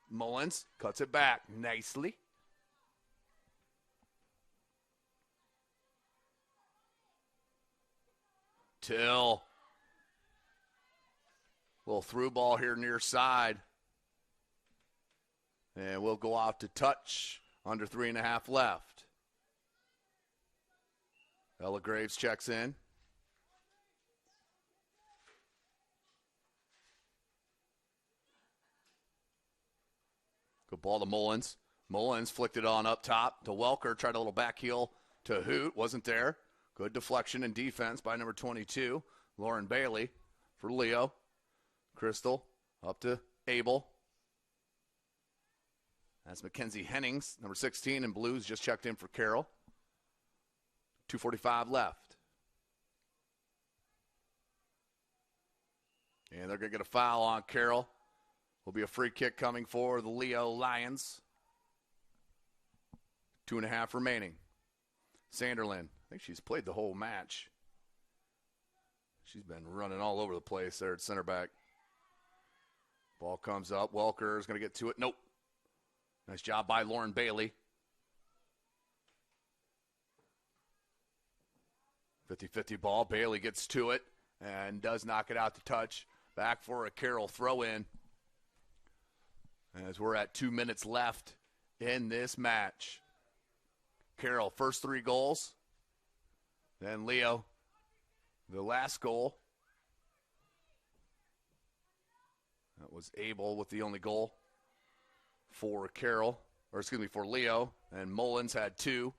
Mullins cuts it back nicely. Till. Little through ball here near side. And we'll go out to touch. Under 3.5 left. Ella Graves checks in. Good ball to Mullins. Mullins flicked it on up top to Welker. Tried a little back heel to Hoot. Wasn't there. Good deflection and defense by number 22, Lauren Bailey for Leo. Crystal up to Abel. That's Mackenzie Hennings, number 16 in blues, just checked in for Carroll. 2:45 left. And they're going to get a foul on Carroll. Will be a free kick coming for the Leo Lions. 2.5 remaining. Sanderlin, I think she's played the whole match. She's been running all over the place there at center back. Ball comes up. Welker is going to get to it. Nope. Nice job by Lauren Bailey. 50-50 ball. Bailey gets to it and does knock it out to touch. Back for a Carroll throw-in. As we're at 2 minutes left in this match. Carroll, first 3 goals. Then Leo, the last goal. That was Abel with the only goal for Carroll, for Leo. And Mullins had 2.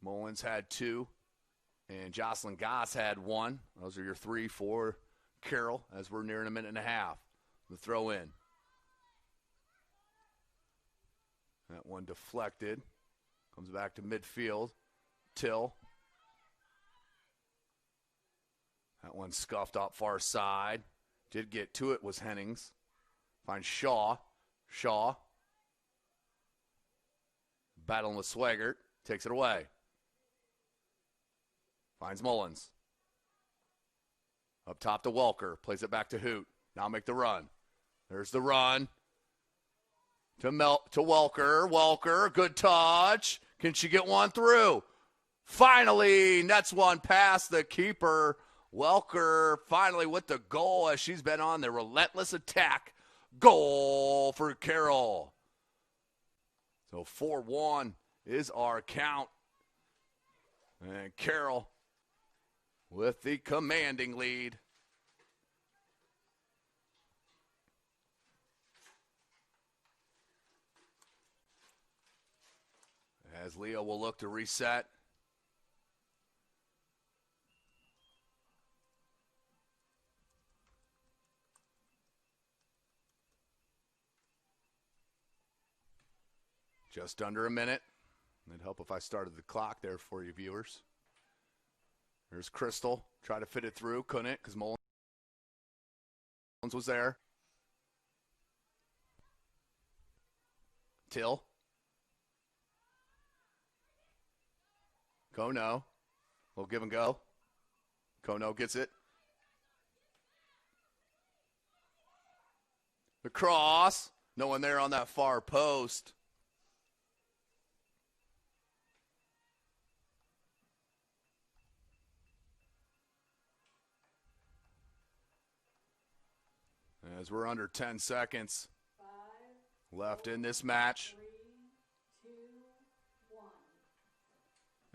Mullins had 2. And Jocelyn Goss had 1. Those are your 3 for Carroll as we're nearing 1.5 minutes. The throw in. That one deflected. Comes back to midfield. Till. That one scuffed up far side. Did get to it was Hennings. Finds Shaw. Shaw. Battling with Swigert. Takes it away. Finds Mullins. Up top to Welker. Plays it back to Hoot. Now make the run. There's the run. To Welker. Welker. Good touch. Can she get one through? Finally, nets one past the keeper. Welker finally with the goal as she's been on the relentless attack. Goal for Carroll. So 4-1 is our count. And Carroll with the commanding lead. As Leo will look to reset. Just under 1 minute. It'd help if I started the clock there for you viewers. There's Crystal. Try to fit it through. Couldn't because Mullins was there. Till. Kono. We'll give and go. Kono gets it. The cross. No one there on that far post. As we're under 10 seconds left in this match.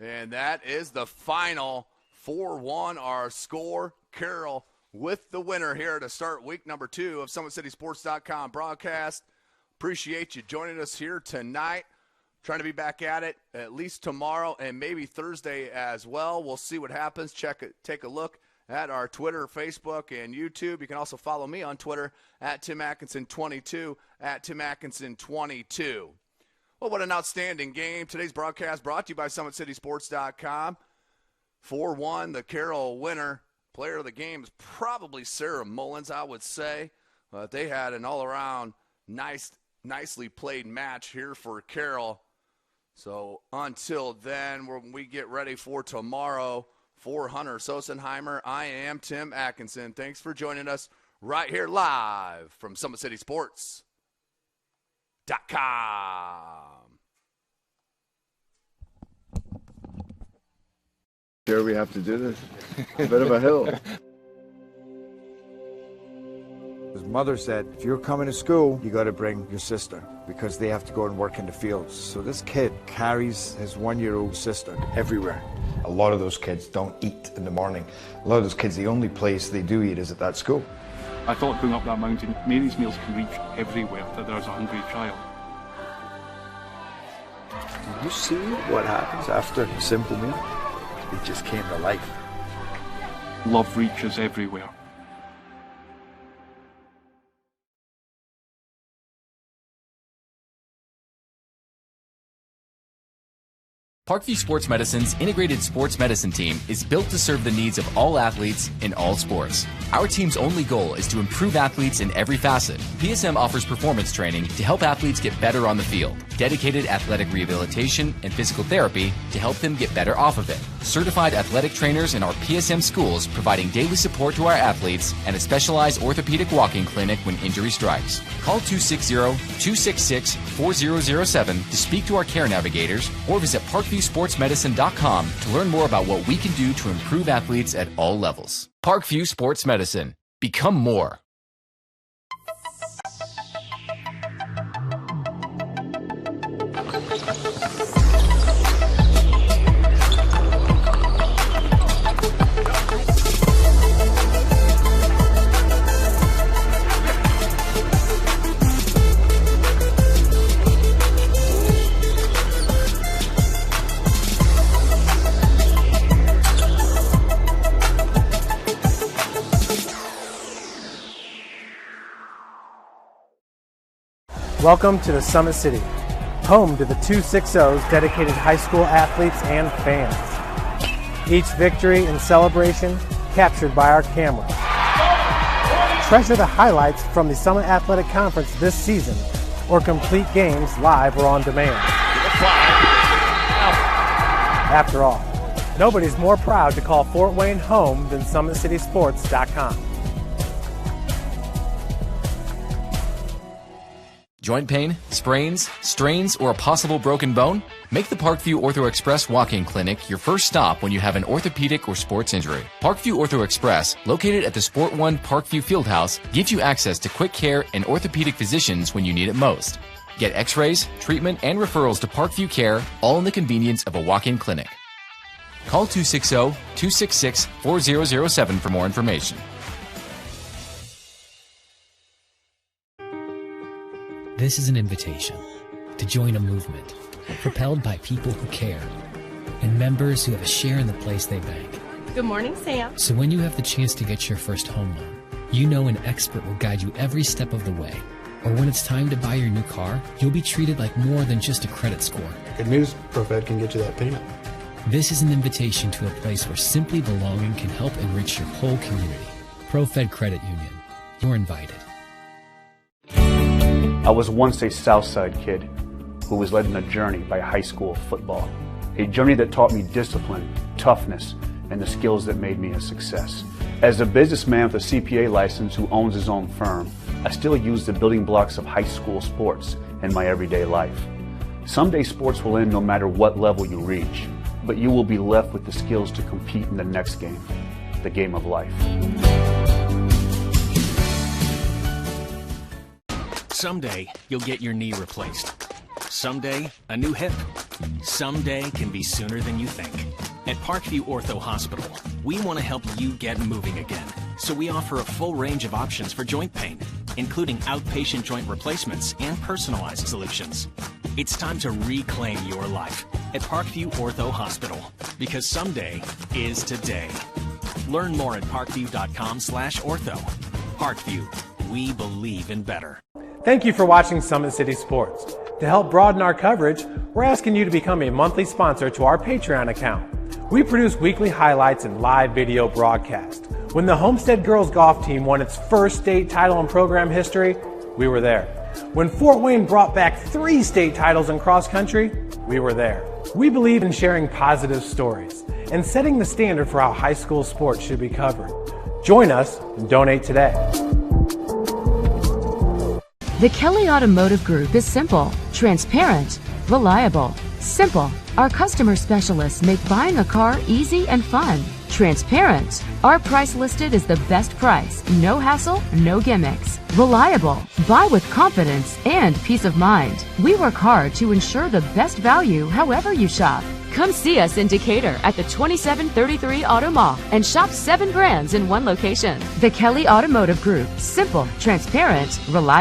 And that is the final 4-1 our score. Carroll with the winner here to start week number 2 of SummitCitySports.com broadcast. Appreciate you joining us here tonight. Trying to be back at it at least tomorrow and maybe Thursday as well. We'll see what happens. Take a look at our Twitter, Facebook, and YouTube. You can also follow me on Twitter at TimAtkinson22, at TimAtkinson22. Well, what an outstanding game. Today's broadcast brought to you by SummitCitySports.com. 4-1, the Carroll winner. Player of the game is probably Sarah Mullins, I would say. But they had an all-around nicely played match here for Carroll. So until then, when we get ready for tomorrow, for Hunter Sosenheimer, I am Tim Atkinson. Thanks for joining us right here live from SummitCitySports.com. Sure we have to do this. A bit of a hill. His mother said, if you're coming to school, you got to bring your sister because they have to go and work in the fields. So this kid carries his 1-year-old sister everywhere. A lot of those kids don't eat in the morning. A lot of those kids, the only place they do eat is at that school. I thought going up that mountain, Mary's meals can reach everywhere, that there's a hungry child. Did you see what happens after a simple meal? It just came to life. Love reaches everywhere. Parkview Sports Medicine's integrated sports medicine team is built to serve the needs of all athletes in all sports. Our team's only goal is to improve athletes in every facet. PSM offers performance training to help athletes get better on the field, dedicated athletic rehabilitation and physical therapy to help them get better off of it, certified athletic trainers in our PSM schools providing daily support to our athletes, and a specialized orthopedic walking clinic when injury strikes. Call 260-266-4007 to speak to our care navigators or visit ParkviewSportsMedicine.com to learn more about what we can do to improve athletes at all levels. Parkview Sports Medicine. Become more. Welcome to the Summit City, home to the 260's dedicated high school athletes and fans. Each victory and celebration captured by our cameras. Treasure the highlights from the Summit Athletic Conference this season or complete games live or on demand. After all, nobody's more proud to call Fort Wayne home than SummitCitySports.com. Joint pain, sprains, strains, or a possible broken bone? Make the Parkview Ortho Express walk-in clinic your first stop when you have an orthopedic or sports injury. Parkview Ortho Express, located at the Sport One Parkview Fieldhouse, gives you access to quick care and orthopedic physicians when you need it most. Get x-rays, treatment, and referrals to Parkview Care, all in the convenience of a walk-in clinic. Call 260-266-4007 for more information. This is an invitation to join a movement propelled by people who care and members who have a share in the place they bank. Good morning, Sam. So when you have the chance to get your first home loan, you know an expert will guide you every step of the way. Or when it's time to buy your new car, you'll be treated like more than just a credit score. Good news, ProFed can get you that payment. This is an invitation to a place where simply belonging can help enrich your whole community. ProFed Credit Union. You're invited. I was once a Southside kid who was led on a journey by high school football. A journey that taught me discipline, toughness, and the skills that made me a success. As a businessman with a CPA license who owns his own firm, I still use the building blocks of high school sports in my everyday life. Someday sports will end no matter what level you reach, but you will be left with the skills to compete in the next game, the game of life. Someday, you'll get your knee replaced. Someday, a new hip. Someday can be sooner than you think. At Parkview Ortho Hospital, we want to help you get moving again. So we offer a full range of options for joint pain, including outpatient joint replacements and personalized solutions. It's time to reclaim your life at Parkview Ortho Hospital, because someday is today. Learn more at parkview.com/ortho. Parkview, we believe in better. Thank you for watching Summit City Sports. To help broaden our coverage, we're asking you to become a monthly sponsor to our Patreon account. We produce weekly highlights and live video broadcast. When the Homestead girls golf team won its first state title in program history, we were there. When Fort Wayne brought back 3 state titles in cross country, we were there. We believe in sharing positive stories and setting the standard for how high school sports should be covered. Join us and donate today. The Kelly Automotive Group is simple, transparent, reliable. Simple. Our customer specialists make buying a car easy and fun. Transparent. Our price listed is the best price. No hassle, no gimmicks. Reliable. Buy with confidence and peace of mind. We work hard to ensure the best value however you shop. Come see us in Decatur at the 2733 Auto Mall and shop 7 brands in one location. The Kelly Automotive Group. Simple, transparent, reliable.